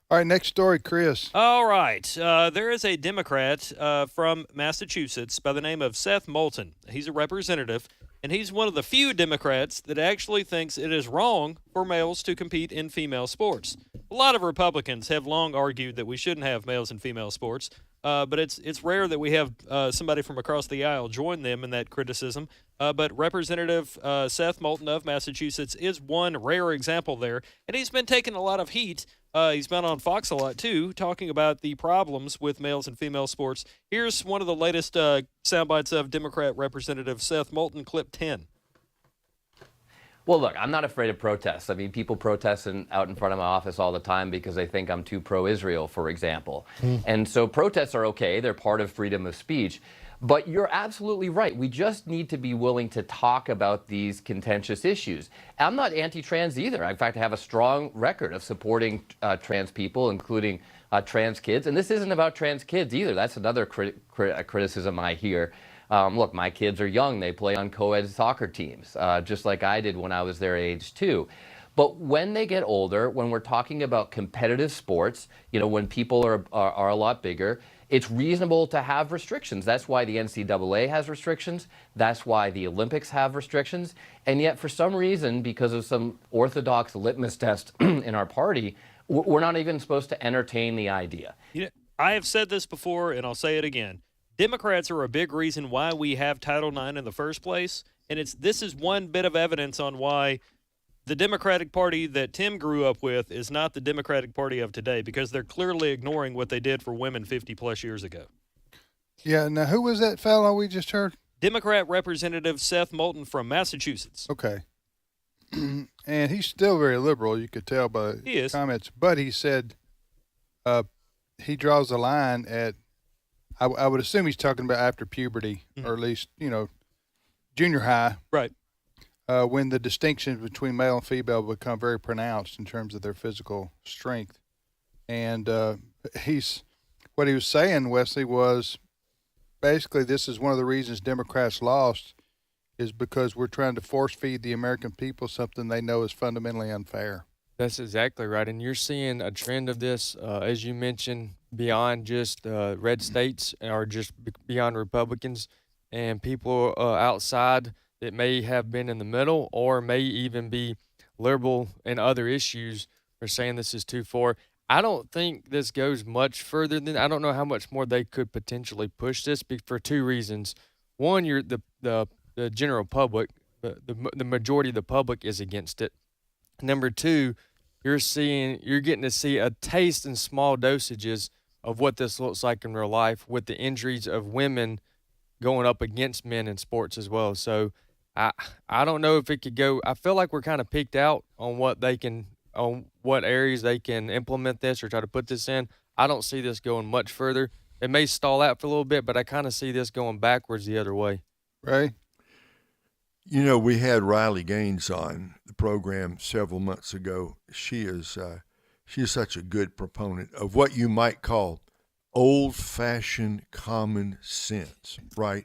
All right, next story, Chris. All right. There is a Democrat from Massachusetts by the name of Seth Moulton. He's a representative, and he's one of the few Democrats that actually thinks it is wrong for males to compete in female sports. A lot of Republicans have long argued that we shouldn't have males in female sports, but it's rare that we have somebody from across the aisle join them in that criticism. But Representative Seth Moulton of Massachusetts is one rare example there, and he's been taking a lot of heat. He's been on Fox a lot, too, talking about the problems with males and female sports. Here's one of the latest sound bites of Democrat Representative Seth Moulton, clip 10. Well, look, I'm not afraid of protests. I mean, people protest out in front of my office all the time because they think I'm too pro-Israel, for example. And so protests are okay. They're part of freedom of speech. But you're absolutely right. We just need to be willing to talk about these contentious issues. I'm not anti-trans either. In fact, I have a strong record of supporting trans people, including trans kids. And this isn't about trans kids either. That's another criticism I hear. Look, my kids are young. They play on co-ed soccer teams, just like I did when I was their age, too. But when they get older, when we're talking about competitive sports, you know, when people are a lot bigger, it's reasonable to have restrictions. That's why the NCAA has restrictions. That's why the Olympics have restrictions. And yet, for some reason, because of some orthodox litmus test in our party, we're not even supposed to entertain the idea. You know, I have said this before, and I'll say it again. Democrats are a big reason why we have Title IX in the first place, and this is one bit of evidence on why the Democratic Party that Tim grew up with is not the Democratic Party of today, because they're clearly ignoring what they did for women 50-plus years ago. Yeah, now who was that fellow we just heard? Democrat Representative Seth Moulton from Massachusetts. Okay. And he's still very liberal, you could tell by his comments. But he said he draws a line at, I would assume he's talking about after puberty, or at least, you know, junior high. Right. When the distinctions between male and female become very pronounced in terms of their physical strength. And what he was saying, Wesley, was basically this is one of the reasons Democrats lost is because we're trying to force feed the American people something they know is fundamentally unfair. That's exactly right. And you're seeing a trend of this, as you mentioned, beyond just red states or just beyond Republicans, and people outside that may have been in the middle or may even be liberal in other issues are saying this is too far. I don't think this goes much further than, I don't know how much more they could potentially push this for two reasons. One, you're the general public, the majority of the public is against it. Number two, you're getting to see a taste in small dosages of what this looks like in real life with the injuries of women going up against men in sports as well. So I don't know if it could go. I feel like we're kind of peaked out on what areas they can implement this or try to put this in. I don't see this going much further. It may stall out for a little bit, but I kind of see this going backwards the other way. Right. You know, we had Riley Gaines on the program several months ago. She is such a good proponent of what you might call old-fashioned common sense, right?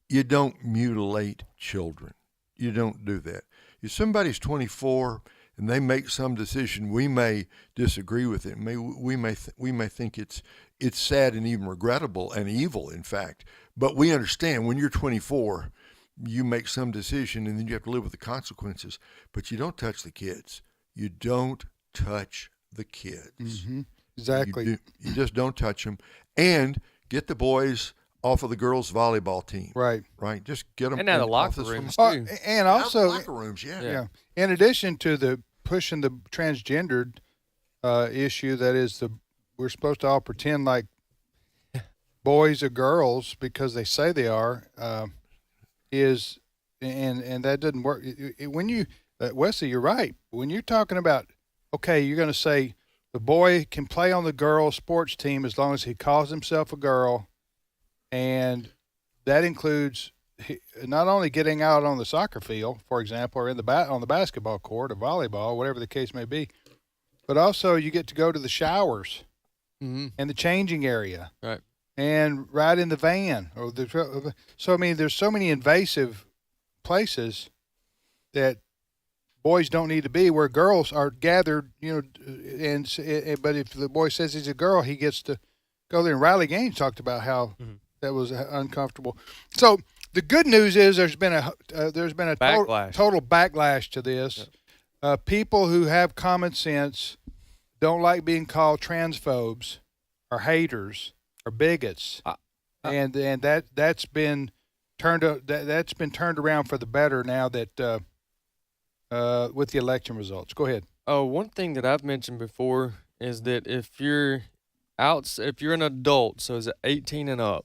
You don't mutilate children. You don't do that. If somebody's 24 and they make some decision, we may disagree with it. We may think it's sad and even regrettable and evil, in fact. But we understand when you're 24, you make some decision and then you have to live with the consequences. But you don't touch the kids. You don't touch the kids. Mm-hmm. Exactly. You just don't touch them. And get the boys off of the girls' volleyball team. Right. Right. Just get them. And out of locker rooms, too. And also, locker rooms, yeah. In addition to the pushing the transgendered issue, that is we're supposed to all pretend like boys or girls because they say they are, is, and that doesn't work. When you, Wesley, you're right. When you're talking about, okay, you're going to say the boy can play on the girl sports team as long as he calls himself a girl, and that includes not only getting out on the soccer field, for example, or in on the basketball court or volleyball, whatever the case may be, but also you get to go to the showers and the changing area, right, and ride in the van. So I mean, there's so many invasive places that boys don't need to be, where girls are gathered. But if the boy says he's a girl, he gets to go there. And Riley Gaines talked about how that was uncomfortable. So the good news is there's been a backlash. Total backlash to this. Yep. People who have common sense don't like being called transphobes or haters or bigots, and that's been turned around for the better now that with the election results. Go ahead. Oh, one thing that I've mentioned before is that if you're an adult, so is it 18 and up,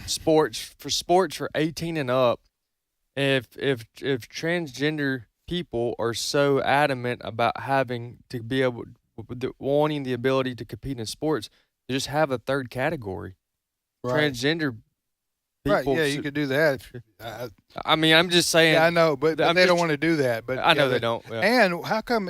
sports for 18 and up, if transgender people are so adamant about having to be able, wanting the ability to compete in sports, to just have a third category. Right. Transgender people. Right, yeah, you could do that. I mean, I'm just saying. Yeah, I know, but they don't want to do that. But I know they don't. Yeah. And how come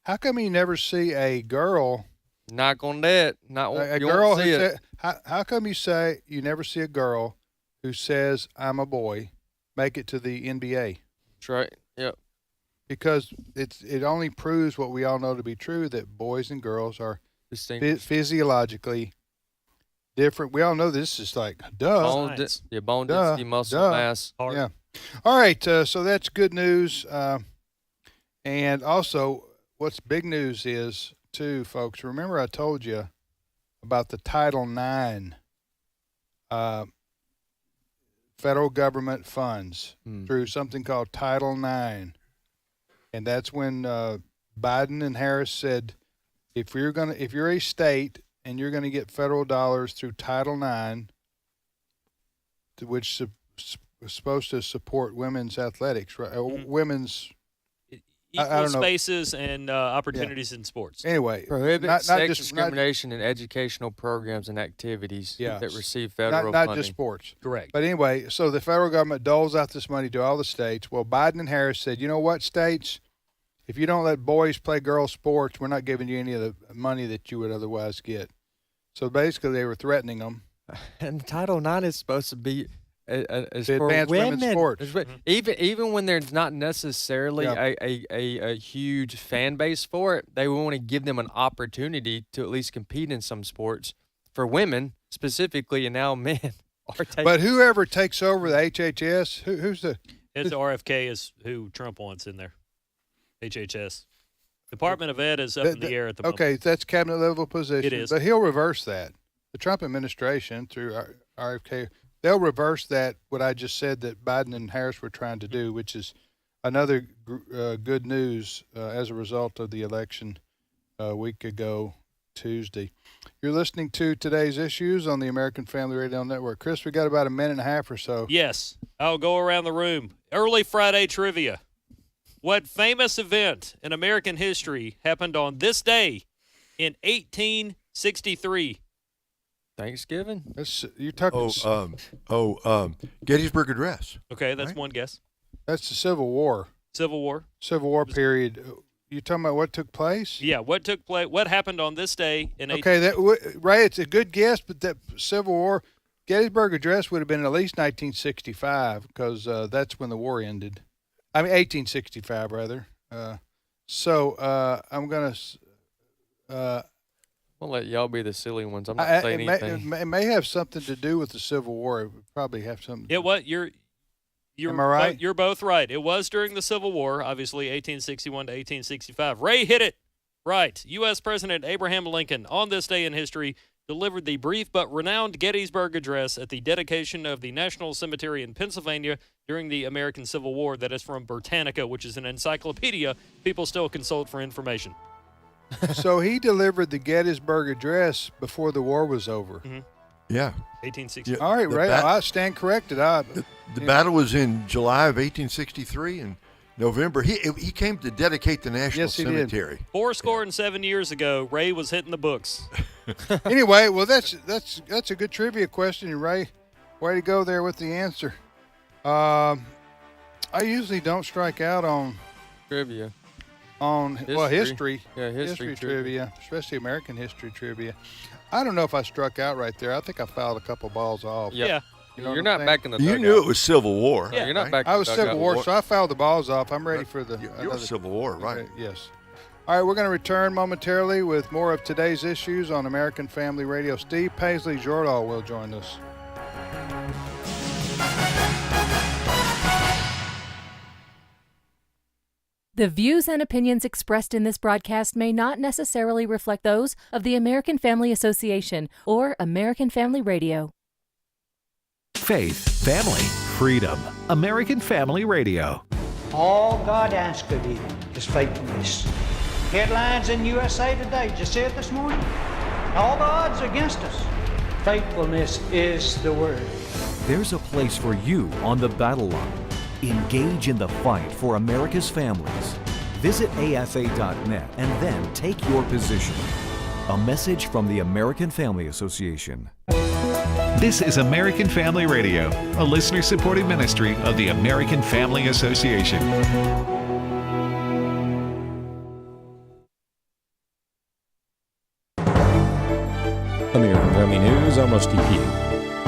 how come you never see a girl? Knock on that. A girl who said, how come you never see a girl who says I'm a boy make it to the NBA? That's right. Yep. Because it only proves what we all know to be true, that boys and girls are physiologically different. We all know this is like bone density, muscle mass. Heart. Yeah. All right. So that's good news. And also, what's big news is too, folks. Remember, I told you about the Title IX federal government funds through something called Title IX, and that's when Biden and Harris said, if you're a state and you're going to get federal dollars through Title IX, which is supposed to support women's athletics, right? Women's equal spaces and opportunities in sports. Anyway, prohibit sex discrimination in educational programs and activities that receive federal funding. Not just sports. Correct. But anyway, so the federal government doles out this money to all the states. Well, Biden and Harris said, you know what, states, if you don't let boys play girls' sports, we're not giving you any of the money that you would otherwise get. So basically, they were threatening them. And Title IX is supposed to be to for advance women's sports. Even when there's not necessarily a huge fan base for it, they want to give them an opportunity to at least compete in some sports for women specifically, and now men are taking. But whoever takes over the HHS, who's the? It's RFK is who Trump wants in there. HHS. Department of Ed is up in the air at the moment. Okay, that's cabinet level position. It is. But he'll reverse that. The Trump administration, through RFK, they'll reverse that, what I just said that Biden and Harris were trying to do, which is another good news as a result of the election a week ago Tuesday. You're listening to Today's Issues on the American Family Radio Network. Chris, we got about a minute and a half or so. Yes. I'll go around the room. Early Friday trivia. What famous event in American history happened on this day in 1863? Thanksgiving? You're talking. Gettysburg Address. Okay, that's one guess. That's the Civil War. Civil War period. You talking about what took place? Yeah, what took place? What happened on this day in? Ray, it's a good guess, but that Civil War, Gettysburg Address would have been at least 1965 because that's when the war ended. I mean, 1865 rather. I'm gonna. I'll let y'all be the silly ones. I'm not saying anything. It may have something to do with the Civil War. It would probably have something. Am I right? You're both right. It was during the Civil War, obviously 1861 to 1865. Ray hit it right. U.S. President Abraham Lincoln, on this day in history, delivered the brief but renowned Gettysburg Address at the dedication of the National Cemetery in Pennsylvania during the American Civil War. That is from Britannica, which is an encyclopedia people still consult for information. So he delivered the Gettysburg Address before the war was over. Mm-hmm. Yeah. 1860. All right, Ray, I stand corrected. The battle was in July of 1863, and November. He came to dedicate the National Cemetery. Did. 407 years ago, Ray was hitting the books. Anyway, well, that's a good trivia question, Ray. Way to go there with the answer. I usually don't strike out on trivia. History. Yeah, history trivia, especially American history trivia. I don't know if I struck out right there. I think I fouled a couple balls off. Yep. Yeah. You know You're not back in the dugout. You knew it was Civil War. Yeah, you're not back in I the was dugout. Civil War, so I fouled the balls off. I'm ready for the You're Civil War, right? Okay, yes. All right, we're going to return momentarily with more of today's issues on American Family Radio. Steve Paisley-Jordahl will join us. The views and opinions expressed in this broadcast may not necessarily reflect those of the American Family Association or American Family Radio. Faith, family, freedom. American Family Radio. All God asks of you is faithfulness. Headlines in USA Today. Did you see it this morning? All the odds against us. Faithfulness is the word. There's a place for you on the battle line. Engage in the fight for America's families. Visit AFA.net and then take your position. A message from the American Family Association. This is American Family Radio, a listener-supported ministry of the American Family Association. American Family News, I'm Rusty Pugh.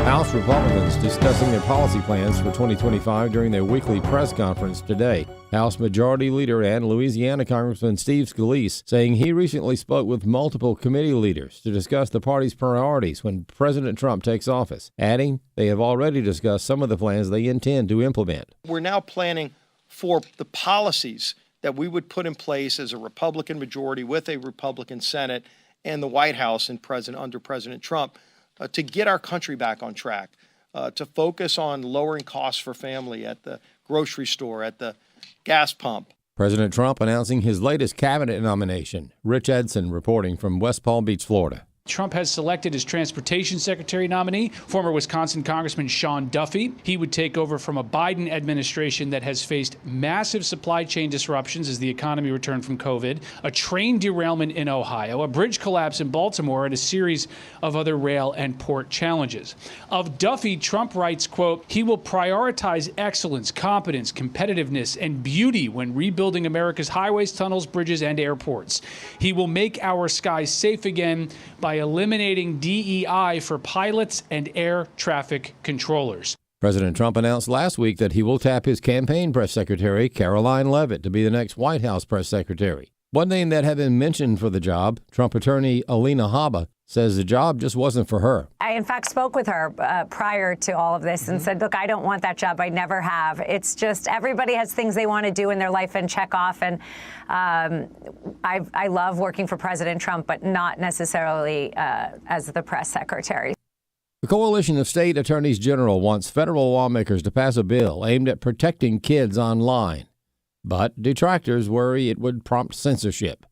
House Republicans discussing their policy plans for 2025 during their weekly press conference today. House Majority Leader and Louisiana Congressman Steve Scalise saying he recently spoke with multiple committee leaders to discuss the party's priorities when President Trump takes office, adding they have already discussed some of the plans they intend to implement. We're now planning for the policies that we would put in place as a Republican majority with a Republican Senate and the White House under President Trump to get our country back on track, to focus on lowering costs for family at the grocery store, at the gas pump. President Trump announcing his latest cabinet nomination. Rich Edson reporting from West Palm Beach, Florida. Trump has selected his transportation secretary nominee, former Wisconsin Congressman Sean Duffy. He would take over from a Biden administration that has faced massive supply chain disruptions as the economy returned from COVID, a train derailment in Ohio, a bridge collapse in Baltimore, and a series of other rail and port challenges. Of Duffy, Trump writes, quote, "He will prioritize excellence, competence, competitiveness, and beauty when rebuilding America's highways, tunnels, bridges, and airports. He will make our skies safe again by eliminating DEI for pilots and air traffic controllers." President Trump announced last week that he will tap his campaign press secretary, Caroline Leavitt, to be the next White House press secretary. One name that had been mentioned for the job, Trump attorney Alina Habba, says the job just wasn't for her. I, in fact, spoke with her prior to all of this and said, look, I don't want that job. I never have. It's just everybody has things they want to do in their life and check off. And I love working for President Trump, but not necessarily as the press secretary. The Coalition of State Attorneys General wants federal lawmakers to pass a bill aimed at protecting kids online. But detractors worry it would prompt censorship.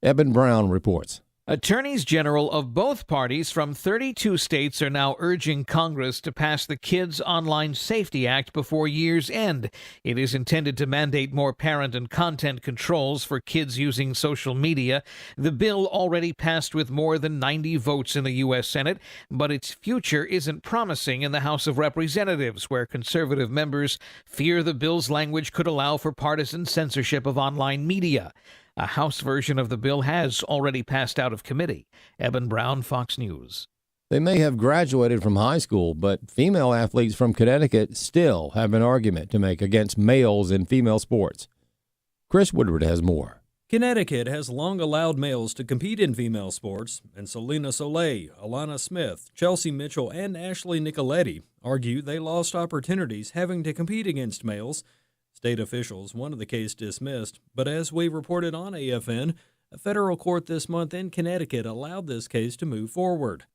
Eben Brown reports. Attorneys general of both parties from 32 states are now urging Congress to pass the Kids Online Safety Act before year's end. It is intended to mandate more parent and content controls for kids using social media. The bill already passed with more than 90 votes in the U.S. Senate, but its future isn't promising in the House of Representatives, where conservative members fear the bill's language could allow for partisan censorship of online media. A House version of the bill has already passed out of committee. Eben Brown, Fox News. They may have graduated from high school, but female athletes from Connecticut still have an argument to make against males in female sports. Chris Woodward has more. Connecticut has long allowed males to compete in female sports, and Selena Soleil, Alana Smith, Chelsea Mitchell, and Ashley Nicoletti argue they lost opportunities having to compete against males. State officials wanted the case dismissed, but as we reported on AFN, a federal court this month in Connecticut allowed this case to move forward.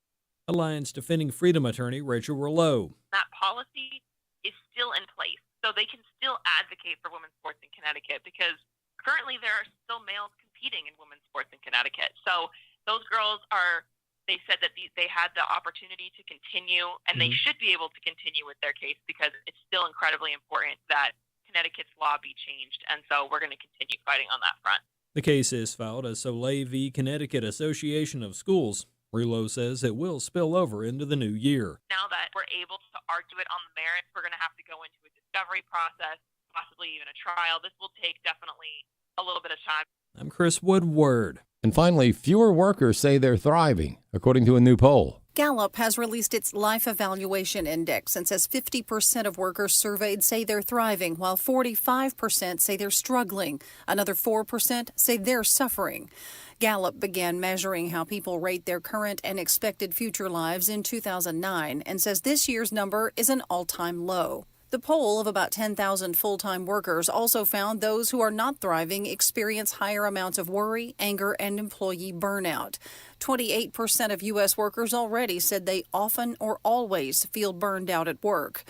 Alliance Defending Freedom attorney Rachel Rouleau. That policy is still in place, so they can still advocate for women's sports in Connecticut because currently there are still males competing in women's sports in Connecticut. So those girls are They said that they had the opportunity to continue, and they should be able to continue with their case because it's still incredibly important that Connecticut's law be changed. And so we're going to continue fighting on that front. The case is filed as Soleil v. Connecticut Association of Schools. Relo says it will spill over into the new year. Now that we're able to argue it on the merits, we're going to have to go into a discovery process, possibly even a trial. This will take definitely a little bit of time. I'm Chris Woodward. And finally, fewer workers say they're thriving, according to a new poll. Gallup has released its Life Evaluation Index and says 50% of workers surveyed say they're thriving, while 45% say they're struggling. Another 4% say they're suffering. Gallup began measuring how people rate their current and expected future lives in 2009 and says this year's number is an all-time low. The poll of about 10,000 full-time workers also found those who are not thriving experience higher amounts of worry, anger, and employee burnout. 28% of U.S. workers already said they often or always feel burned out at work.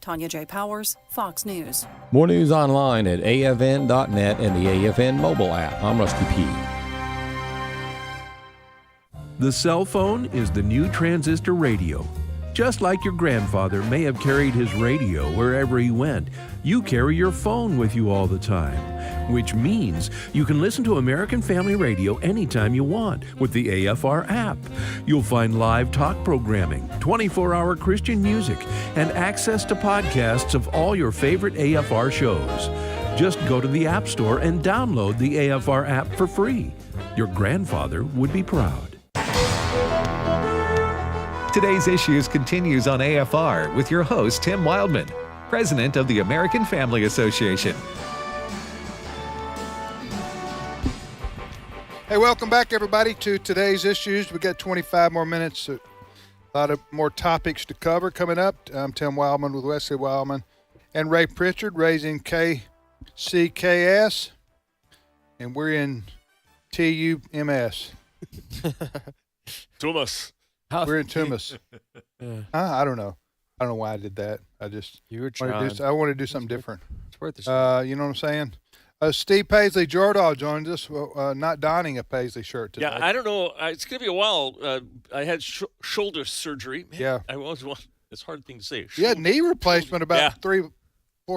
Tanya J. Powers, Fox News. More news online at afn.net and the AFN mobile app. I'm Rusty P. The cell phone is the new transistor radio. Just like your grandfather may have carried his radio wherever he went, you carry your phone with you all the time, which means you can listen to American Family Radio anytime you want with the AFR app. You'll find live talk programming, 24-hour Christian music, and access to podcasts of all your favorite AFR shows. Just go to the App Store and download the AFR app for free. Your grandfather would be proud. Today's Issues continues on AFR with your host, Tim Wildmon, president of the American Family Association. Hey, welcome back, everybody, to Today's Issues. We got 25 more minutes, a lot of more topics to cover coming up. I'm Tim Wildmon with Wesley Wildmon and Ray Pritchard, raising KCKS, and we're in TUMS. Tumas. We're in Tumas. I don't know. I don't know why I did that. I just I want to do something different. It's worth a shot. You know what I'm saying? Steve Paisley Jordahl joins us, not donning a Paisley shirt today. Yeah, I don't know. It's going to be a while. I had shoulder surgery. Man, yeah. It's a hard thing to say. You had knee replacement about 3-4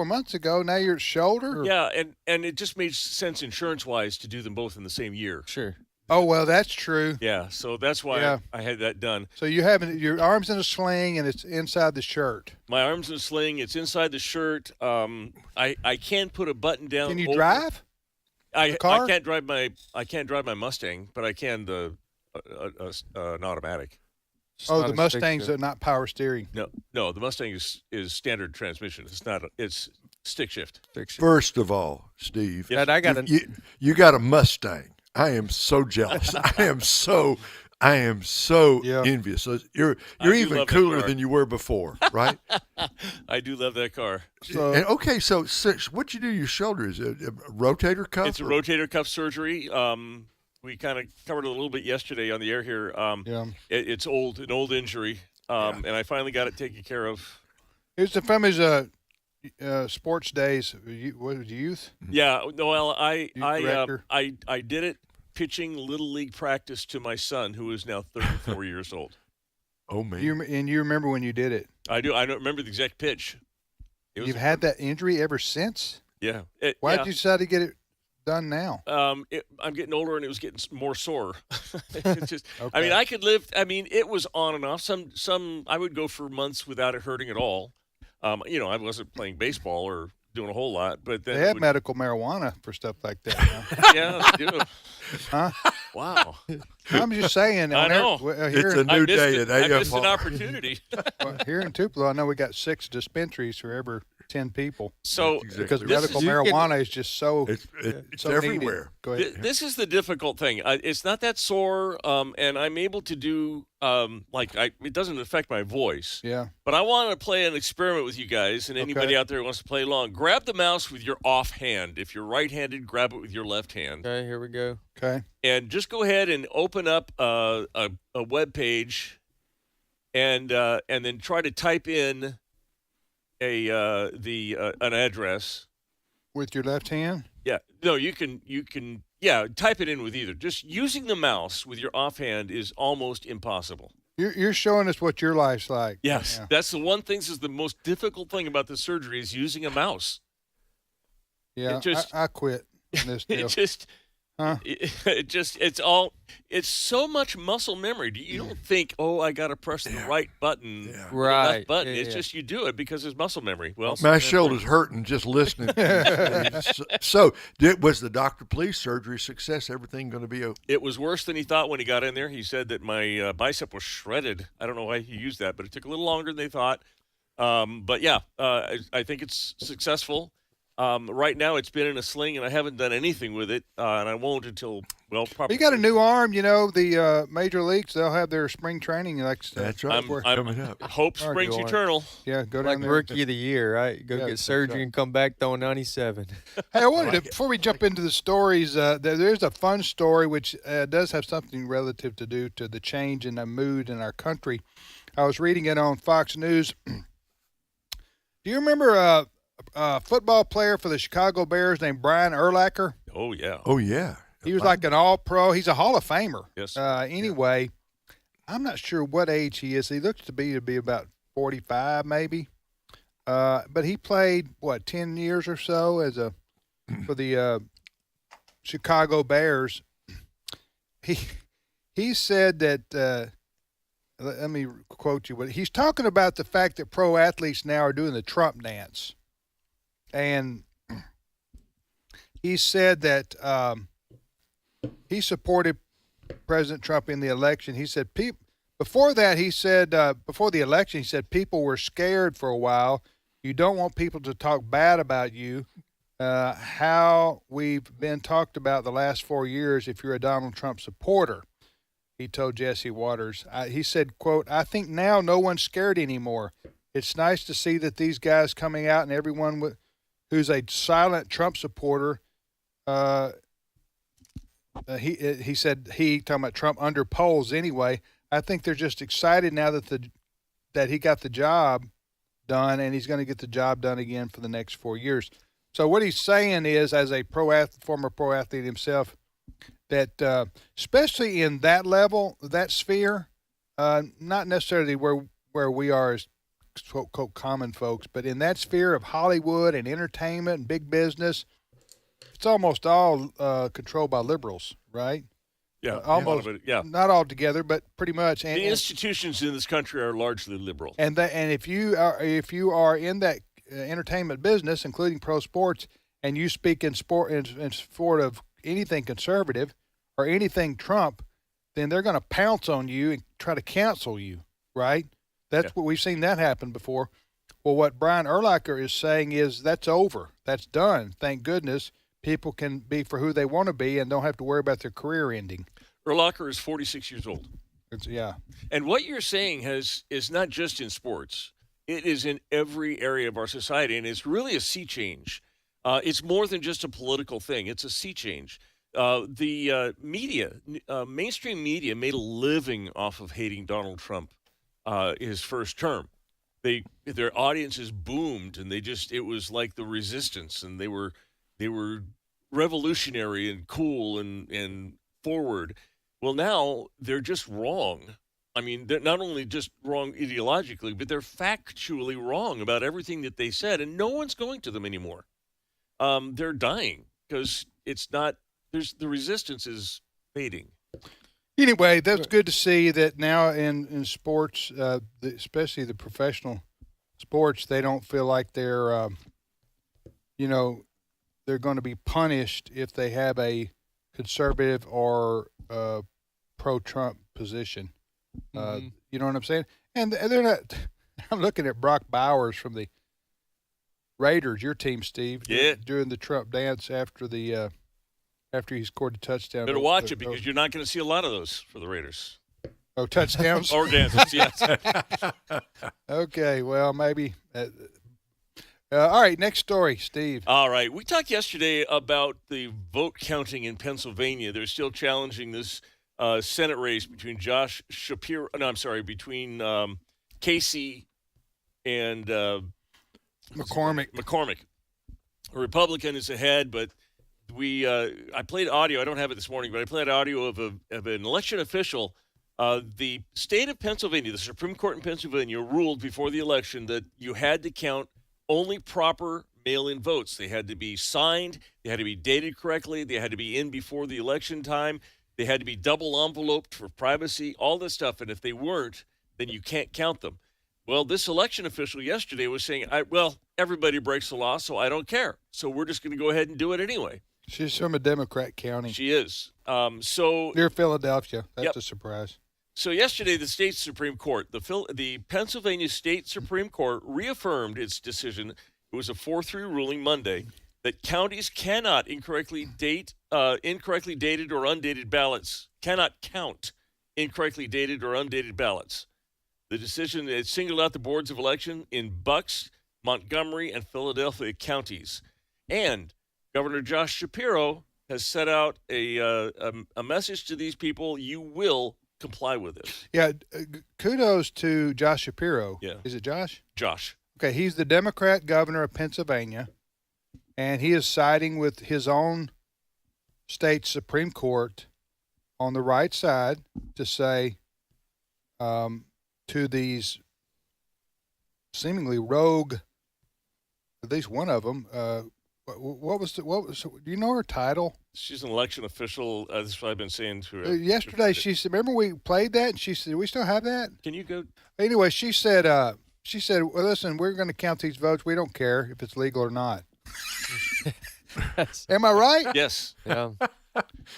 months ago. Now you're at shoulder? Yeah, and it just made sense insurance-wise to do them both in the same year. Sure. Oh, well, that's true. Yeah, so that's why I had that done. So you have your arm's in a sling and it's inside the shirt. My arm's in a sling. It's inside the shirt. I can't put a button down. Can you drive? I car? can't drive my Mustang, but I can an automatic. Oh, the Mustang's not power steering. No, the Mustang is standard transmission. It's stick shift. First of all, Steve, Yeah, you got a Mustang. I am so jealous. I am so envious. So you're even cooler than you were before, right? I do love that car. So what'd you do to your shoulder? Is it a rotator cuff? It's a rotator cuff surgery. We kind of covered it a little bit yesterday on the air here. It's an old injury, and I finally got it taken care of. It's from his sports days. What was youth? Yeah, Noel, I did it pitching little league practice to my son, who is now 34 years old. Oh man! You remember when you did it? I do. I don't remember the exact pitch. You've had that injury ever since? Yeah. Why did you decide to get it done now? I'm getting older, and it was getting more sore. It's just, okay. I mean, I could live. I mean, it was on and off. Some I would go for months without it hurting at all. I wasn't playing baseball or doing a whole lot, but then they have medical marijuana for stuff like that now. Yeah, they do. Huh? Wow. I'm just saying. I know. It's a new day at AFR. I missed an opportunity. Well, here in Tupelo, I know we got 6 dispensaries for every 10 people. So because medical marijuana is just so it's so everywhere. Needed. Go ahead. This is the difficult thing. It's not that sore, and I'm able to do it doesn't affect my voice. Yeah. But I want to play an experiment with you guys, and anybody out there who wants to play along. Grab the mouse with your off hand. If you're right-handed, grab it with your left hand. Okay, here we go. Okay. And just go ahead and open up a web page, and then try to type in an address. With your left hand? Yeah. No, you can type it in with either. Just using the mouse with your offhand is almost impossible. You're showing us what your life's like. Yes. Yeah. That's the one thing. This is the most difficult thing about the surgery is using a mouse. Yeah, I quit in this deal. It's so much muscle memory. You don't think, I got to press the right button, the left button. It's just you do it because it's muscle memory. Well, my shoulder's hurting just listening. So, was the doctor pleased? Surgery success? Everything going to be okay? It was worse than he thought when he got in there. He said that my bicep was shredded. I don't know why he used that, but it took a little longer than they thought. But yeah, I think it's successful. Right now, it's been in a sling, and I haven't done anything with it, and I won't until, probably. You got a new arm, the major leagues, they'll have their spring training. That's right. Coming up. Hope springs eternal. Yeah, go down like there. rookie of the year, right? Go get surgery and come back throwing 97. Hey, I wanted to, before we jump into the stories, there's a fun story which does have something relative to do to the change in the mood in our country. I was reading it on Fox News. Do you remember a football player for the Chicago Bears named Brian Urlacher? Oh, yeah. Oh, yeah. He was like an all-pro. He's a Hall of Famer. Yes. Anyway, I'm not sure what age he is. He looks to be about 45 maybe. But he played, 10 years or so for the Chicago Bears. He said that, let me quote you, but he's talking about the fact that pro athletes now are doing the Trump dance. And he said that he supported President Trump in the election. He said before that, he said before the election, he said people were scared for a while. You don't want people to talk bad about you. How we've been talked about the last 4 years if you're a Donald Trump supporter, he told Jesse Waters. He said, quote, I think now no one's scared anymore. It's nice to see that these guys coming out and everyone who's a silent Trump supporter, he said talking about Trump under polls anyway. I think they're just excited now that he got the job done and he's going to get the job done again for the next 4 years. So what he's saying is, as a former pro athlete himself, that especially in that level, that sphere, not necessarily where we are as quote common folks, but in that sphere of Hollywood and entertainment and big business, it's almost all controlled by liberals, right? Yeah, almost. Yeah, not all together, but pretty much. And, the institutions in this country are largely liberal. And if you are in that entertainment business, including pro sports, and you speak in support of anything conservative or anything Trump, then they're going to pounce on you and try to cancel you, right? That's what we've seen that happen before. Well, what Brian Urlacher is saying is that's over. That's done. Thank goodness. People can be for who they want to be and don't have to worry about their career ending. Urlacher is 46 years old. Yeah. And what you're saying is not just in sports. It is in every area of our society, and it's really a sea change. It's more than just a political thing. It's a sea change. The media, mainstream media, made a living off of hating Donald Trump his first term. Their audiences boomed, and it was like the resistance, and they were revolutionary and cool and forward. Well, now they're just wrong. I mean, they're not only just wrong ideologically, but they're factually wrong about everything that they said, and no one's going to them anymore. They're dying because the resistance is fading. Anyway, that's good to see that now in sports, especially the professional sports, they don't feel like they're going to be punished if they have a conservative or pro-Trump position. You know what I'm saying? And they're not. I'm looking at Brock Bowers from the Raiders, your team, Steve. Yeah. Doing the Trump dance after he scored a touchdown. Better watch it because you're not going to see a lot of those for the Raiders. Oh, touchdowns? Or dances, yes. Okay, well, maybe. All right, next story, Steve. All right. We talked yesterday about the vote counting in Pennsylvania. They're still challenging this Senate race between between Casey and McCormick. a Republican is ahead, but I played audio. I don't have it this morning, but I played audio of an election official. The state of Pennsylvania, the Supreme Court in Pennsylvania, ruled before the election that you had to count only proper mail-in votes. They had to be signed. They had to be dated correctly. They had to be in before the election time. They had to be double enveloped for privacy, all this stuff. And if they weren't, then you can't count them. Well, this election official yesterday was saying, everybody breaks the law, so I don't care. So we're just going to go ahead and do it anyway. She's from a Democrat county. She is. Near Philadelphia. That's a surprise. So yesterday, the state Supreme Court, the Pennsylvania State Supreme Court reaffirmed its decision. It was a 4-3 ruling Monday that counties cannot incorrectly dated or undated ballots, cannot count incorrectly dated or undated ballots. The decision it singled out the boards of election in Bucks, Montgomery, and Philadelphia counties. And Governor Josh Shapiro has set out a message to these people. You will comply with it. Yeah, kudos to Josh Shapiro. Yeah. Is it Josh? Josh. Okay, he's the Democrat governor of Pennsylvania, and he is siding with his own state Supreme Court on the right side to say to these seemingly rogue, at least one of them, what was do you know her title? She's an election official. That's what I've been saying to her. Yesterday, she said, remember we played that, and she said, we still have that? Can you go? Anyway, she said, well, listen, we're going to count these votes. We don't care if it's legal or not. Am I right? Yes. Yeah.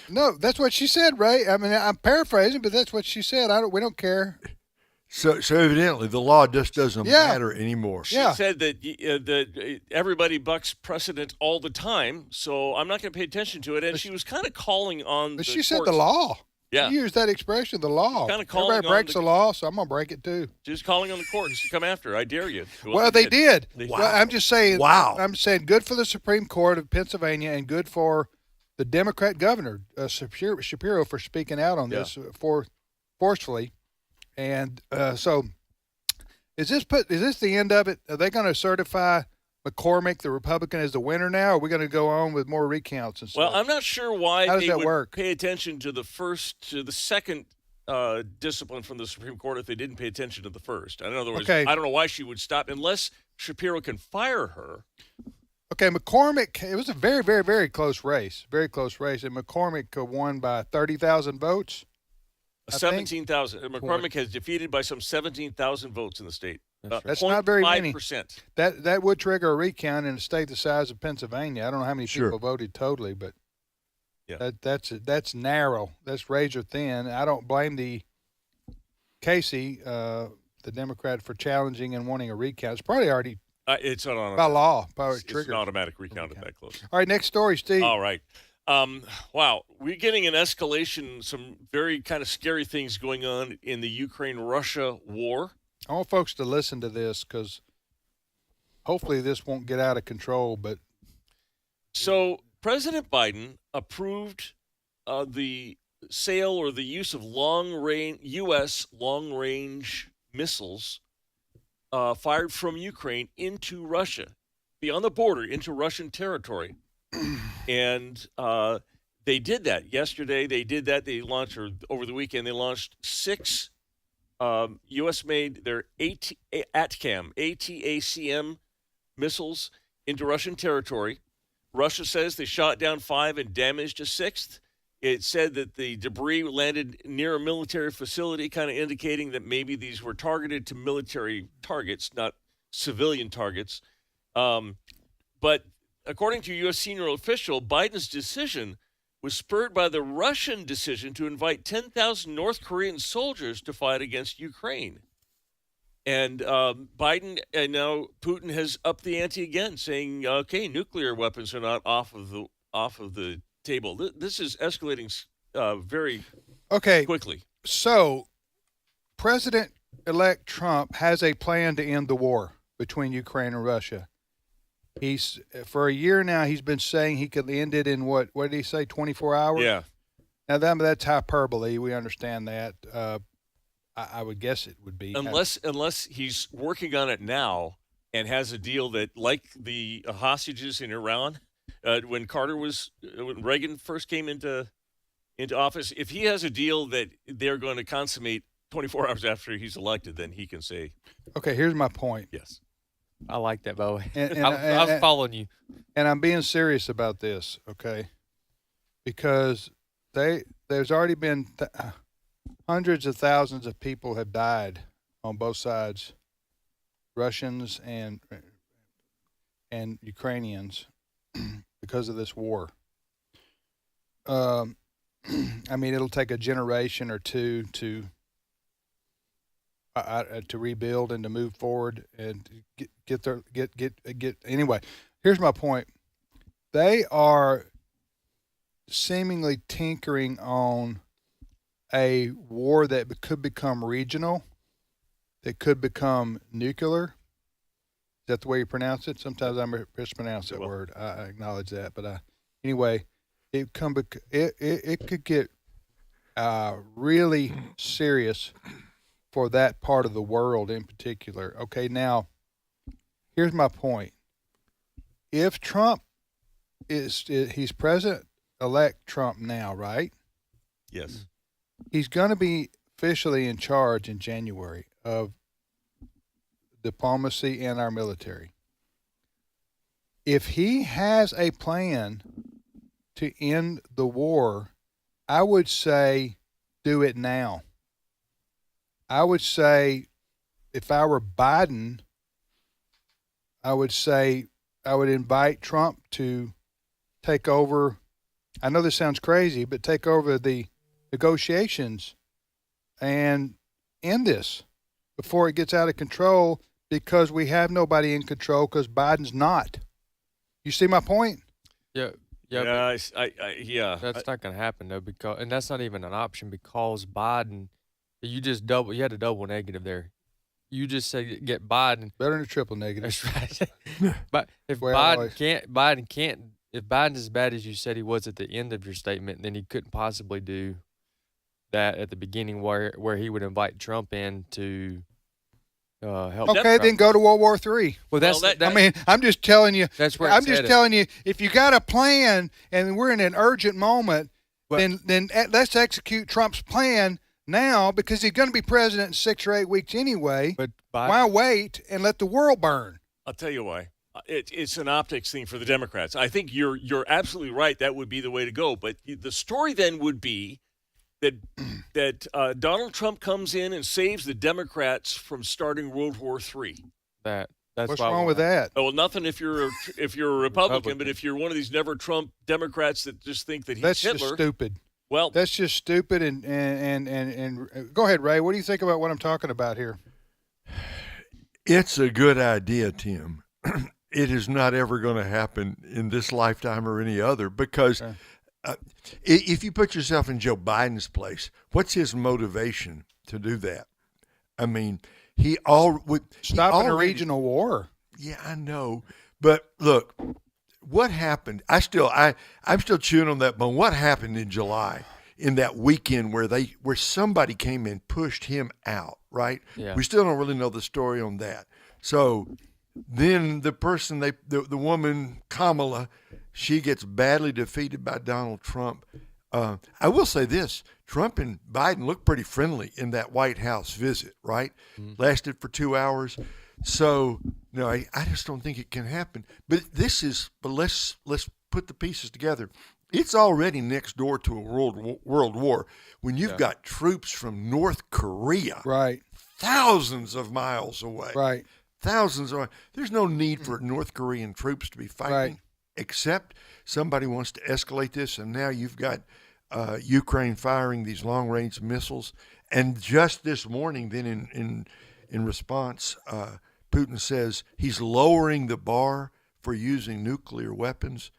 No, that's what she said, right? I mean, I'm paraphrasing, but that's what she said. We don't care. So evidently the law just doesn't matter anymore. She said that everybody bucks precedent all the time, so I'm not going to pay attention to it. And she was kind of calling on But she said the law. Yeah. She used that expression, the law. Kind of calling Everybody breaks the law, so I'm going to break it too. She's calling on the courts to come after her. I dare you. Well, they did. Wow. Well, I'm just saying. Wow. I'm saying good for the Supreme Court of Pennsylvania and good for the Democrat governor, Shapiro, for speaking out on this forcefully. And so is this the end of it? Are they going to certify McCormick, the Republican, as the winner now? Or are we going to go on with more recounts and stuff? Well, I'm not sure why How does they that would work? pay attention to the second discipline from the Supreme Court if they didn't pay attention to the first. In other words, I don't know why she would stop unless Shapiro can fire her. Okay, McCormick, it was a very, very, very close race. Very close race. And McCormick won by 30,000 votes. 17,000. McCormick has defeated by some 17,000 votes in the state. That's not very many. 5%. That would trigger a recount in a state the size of Pennsylvania. I don't know how many people voted totally, but that's narrow. That's razor thin. I don't blame the Casey, the Democrat, for challenging and wanting a recount. It's probably already it's not by law. It's an automatic recount at that close. All right, next story, Steve. All right. Wow, we're getting an escalation, some very kind of scary things going on in the Ukraine-Russia war. I want folks to listen to this because hopefully this won't get out of control. But so President Biden approved the sale or the use of U.S. long-range missiles fired from Ukraine into Russia, beyond the border, into Russian territory. And they did that yesterday. They did that. They launched, or over the weekend, they launched 6 U.S.-made, their ATACM missiles into Russian territory. Russia says they shot down 5 and damaged a 6th. It said that the debris landed near a military facility, kind of indicating that maybe these were targeted to military targets, not civilian targets. But according to a U.S. senior official, Biden's decision was spurred by the Russian decision to invite 10,000 North Korean soldiers to fight against Ukraine. And Biden, and now Putin has upped the ante again, saying, okay, nuclear weapons are not off of the table. This is escalating very quickly. So President-elect Trump has a plan to end the war between Ukraine and Russia. He's for a year now. He's been saying he could end it in what did he say? 24 hours. Yeah. Now that's hyperbole. We understand that. I would guess it would be unless he's working on it now, and has a deal that, like the hostages in Iran, when when Reagan first came into office, if he has a deal that they're going to consummate 24 hours after he's elected, then he can say, okay, here's my point. Yes. I like that, by the way. And I was following you. And I'm being serious about this, okay? Because there's already been hundreds of thousands of people have died on both sides, Russians and Ukrainians, because of this war. I mean, it'll take a generation or two to rebuild and to move forward and get. Anyway, here's my point. They are seemingly tinkering on a war that could become regional, that could become nuclear. Is that the way you pronounce it? Sometimes I mispronounce that word. I acknowledge that, but anyway. It could get really serious for that part of the world in particular. Okay, now here's my point. If Trump he's President-elect Trump now, right? Yes. He's going to be officially in charge in January of diplomacy and our military. If he has a plan to end the war, I would say do it now. I would say if I were Biden, I would say I would invite Trump to take over. I know this sounds crazy, but take over the negotiations and end this before it gets out of control, because we have nobody in control because Biden's not. You see my point? Yeah. Yeah, That's not going to happen though, and that's not even an option because Biden. You had a double negative there. You just say get Biden. Better than a triple negative. That's right. But if Biden can't, if Biden's as bad as you said he was at the end of your statement, then he couldn't possibly do that at the beginning where he would invite Trump in to help. Okay, then go to World War III. Well, I mean, I'm just telling you. That's where I'm just telling you. If you got a plan and we're in an urgent moment, then let's execute Trump's plan now, because he's going to be president in 6 or 8 weeks anyway. But why wait and let the world burn? I'll tell you why. It's an optics thing for the Democrats. I think you're absolutely right. That would be the way to go. But the story then would be that Donald Trump comes in and saves the Democrats from starting World War III. That's what's wrong with that? Oh, well, nothing if you're a Republican, but if you're one of these never Trump Democrats that just think that he's Hitler. That's just stupid. Well, that's just stupid. And go ahead, Ray. What do you think about what I'm talking about here? It's a good idea, Tim. It is not ever going to happen in this lifetime or any other, because if you put yourself in Joe Biden's place, what's his motivation to do that? I mean, stopping a regional war. Yeah, I know. But look, what happened? I'm still chewing on that bone. What happened in July, in that weekend where somebody came and pushed him out, right? Yeah. We still don't really know the story on that. So then the woman, Kamala, she gets badly defeated by Donald Trump. I will say this. Trump and Biden looked pretty friendly in that White House visit, right? Mm-hmm. Lasted for 2 hours. So, no, I just don't think it can happen. But let's put the pieces together. It's already next door to a world war when you've got troops from North Korea, right, thousands of miles away, right, thousands of. There's no need for North Korean troops to be fighting, right, except somebody wants to escalate this, and now you've got Ukraine firing these long-range missiles, and just this morning, then in response, Putin says he's lowering the bar for using nuclear weapons.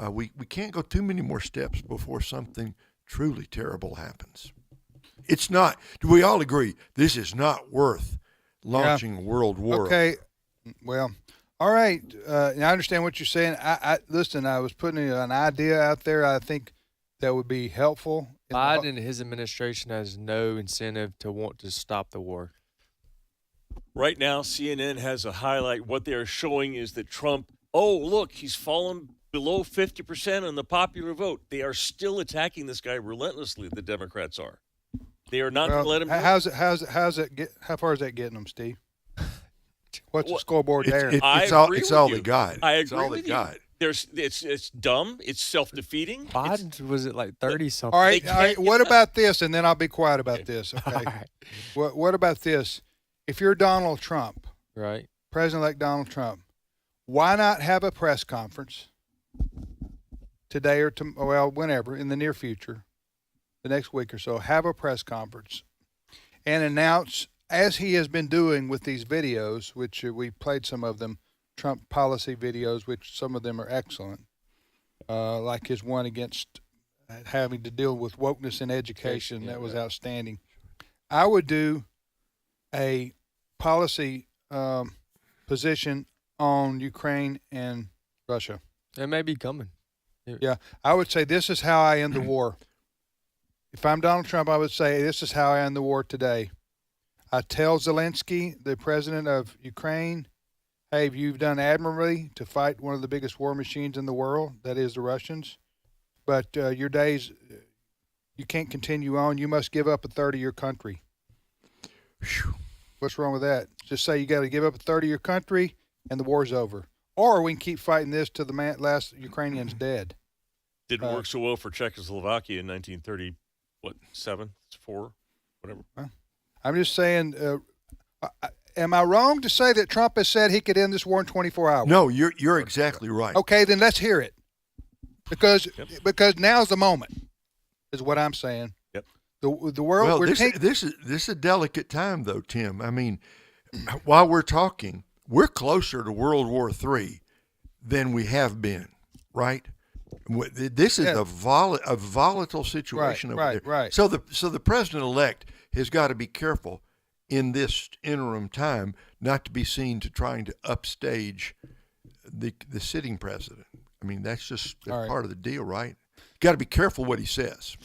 We can't go too many more steps before something truly terrible happens. It's not. Do we all agree this is not worth launching a world war? Okay. Well, all right. I understand what you're saying. Listen, I was putting an idea out there. I think that would be helpful. Biden and his administration has no incentive to want to stop the war. Right now, CNN has a highlight. What they are showing is that Trump, oh, look, he's fallen below 50% on the popular vote. They are still attacking this guy relentlessly, the Democrats are. They are not going to let him do it. How far is that getting them, Steve? What's the scoreboard there? It's all they got. I It's agree all with they got. It's dumb. It's self-defeating. Biden was it like 30-something? All right. What about this? And then I'll be quiet about this. Okay. All right. What about this? If you're Donald Trump, Right. President-elect Donald Trump, why not have a press conference today or whenever in the near future, the next week or so? Have a press conference and announce, as he has been doing with these videos, which we played some of them, Trump policy videos, which some of them are excellent, like his one against having to deal with wokeness in education. That was outstanding. I would do a policy position on Ukraine and Russia. It may be coming. Yeah, I would say this is how I end the war. If I'm Donald Trump, I would say this is how I end the war today. I tell Zelensky, the president of Ukraine, hey, you've done admirably to fight one of the biggest war machines in the world, that is the Russians. But your days, you can't continue on. You must give up a third of your country. Whew. What's wrong with that? Just say you got to give up a third of your country and the war's over. Or we can keep fighting this till the last Ukrainian's dead. Didn't work so well for Czechoslovakia in 1937, 4, whatever. I'm just saying, am I wrong to say that Trump has said he could end this war in 24 hours? No, you're exactly right. Okay, then let's hear it. Because now's the moment, is what I'm saying. Yep. The world. Well, this is a delicate time, though, Tim. I mean, while we're talking, we're closer to World War III than we have been, right? This is a volatile situation over there. Right. So the president-elect has got to be careful in this interim time not to be seen to trying to upstage the sitting president. I mean, that's just part of the deal, right? Got to be careful what he says.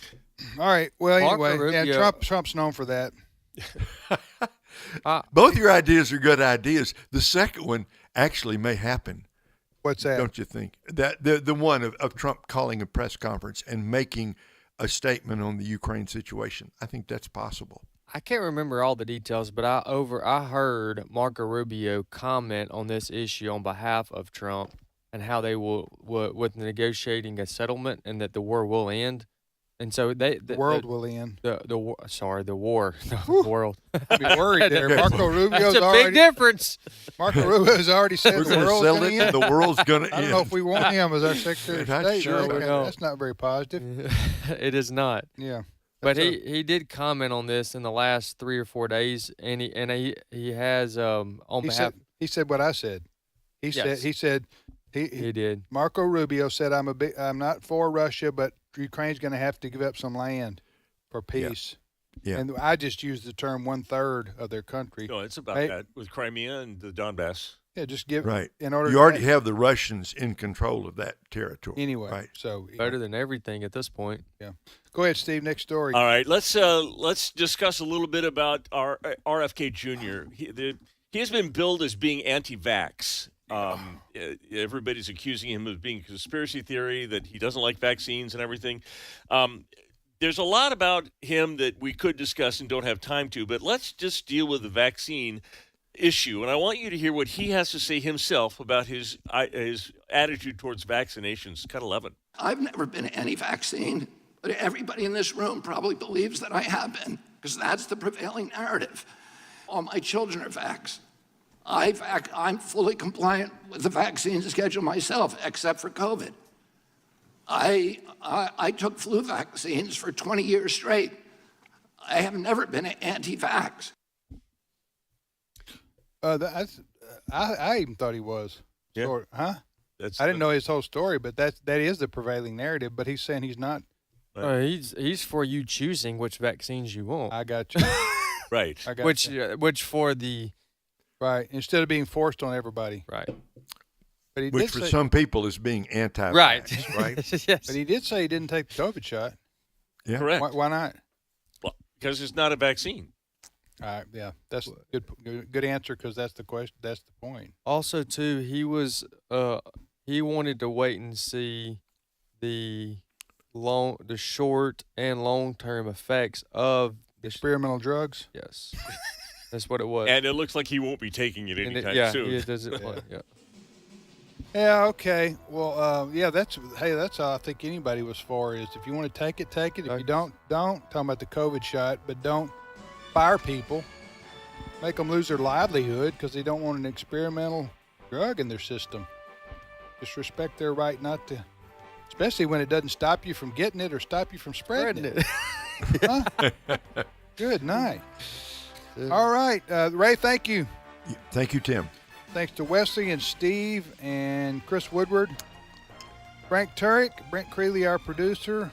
All right. Well, anyway, Rubio. Trump's known for that. Both your ideas are good ideas. The second one actually may happen. What's that? Don't you think? That the one of Trump calling a press conference and making a statement on the Ukraine situation. I think that's possible. I can't remember all the details, but I heard Marco Rubio comment on this issue on behalf of Trump and how they will with negotiating a settlement and that the war will end. And so the world will end. The war. The world. I'd be worried there. Marco Rubio's That's a big difference. Marco Rubio's already said the world's going to end. The world's going to end. I don't know if we want him as our Secretary of State. Sure That's not very positive. It is not. Yeah. But he did comment on this in the last 3 or 4 days, and he has on behalf. He said what I said. He said he did. Marco Rubio said I'm not for Russia, but Ukraine's going to have to give up some land for peace. Yeah. And I just used the term 1/3 of their country. No, it's about that with Crimea and the Donbass. Yeah, just give right. In order, you already have the Russians in control of that territory. Anyway, right. So better than everything at this point. Yeah. Go ahead, Steve. Next story. All right, let's discuss a little bit about our RFK Jr. He has been billed as being anti-vax. Everybody's accusing him of being conspiracy theory, that he doesn't like vaccines and everything. There's a lot about him that we could discuss and don't have time to, but let's just deal with the vaccine issue. And I want you to hear what he has to say himself about his attitude towards vaccinations. Cut 11. I've never been anti-vaccine, but everybody in this room probably believes that I have been, because that's the prevailing narrative. All my children are vaxxed. I'm fully compliant with the vaccine schedule myself, except for COVID. I took flu vaccines for 20 years straight. I have never been anti-vax. I even thought he was. Yeah. Huh? I didn't know his whole story, but that is the prevailing narrative. But he's saying he's not. He's for you choosing which vaccines you want. I got you. Right. I got which for the. Right. Instead of being forced on everybody. Right. But he which did for some people is being anti-vax. Right. Yes. But he did say he didn't take the COVID shot. Yeah. Correct. Why not? Well, because it's not a vaccine. All right, yeah, that's good answer because that's the question. That's the point. Also, too, he wanted to wait and see the short and long term effects of experimental drugs. Yes, that's what it was. And it looks like he won't be taking it anytime soon. Yeah, does it play? Yeah. Yeah. Okay. Well, yeah. That's all I think anybody was for is if you want to take it, take it. If you don't. Talking about the COVID shot, but don't fire people, make them lose their livelihood because they don't want an experimental drug in their system. Just respect their right not to, especially when it doesn't stop you from getting it or stop you from spreading it. Huh? Good night. All right, Ray. Thank you. Thank you, Tim. Thanks to Wesley and Steve and Chris Woodward, Frank Turek, Brent Creeley, our producer,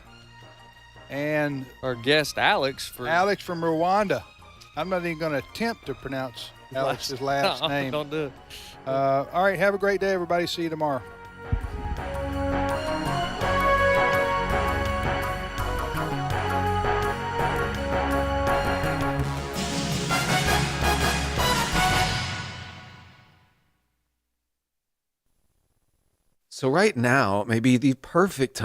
and our guest Alex from Rwanda. I'm not even going to attempt to pronounce Alex's last name. Don't do it. All right, have a great day, everybody. See you tomorrow. So right now may be the perfect time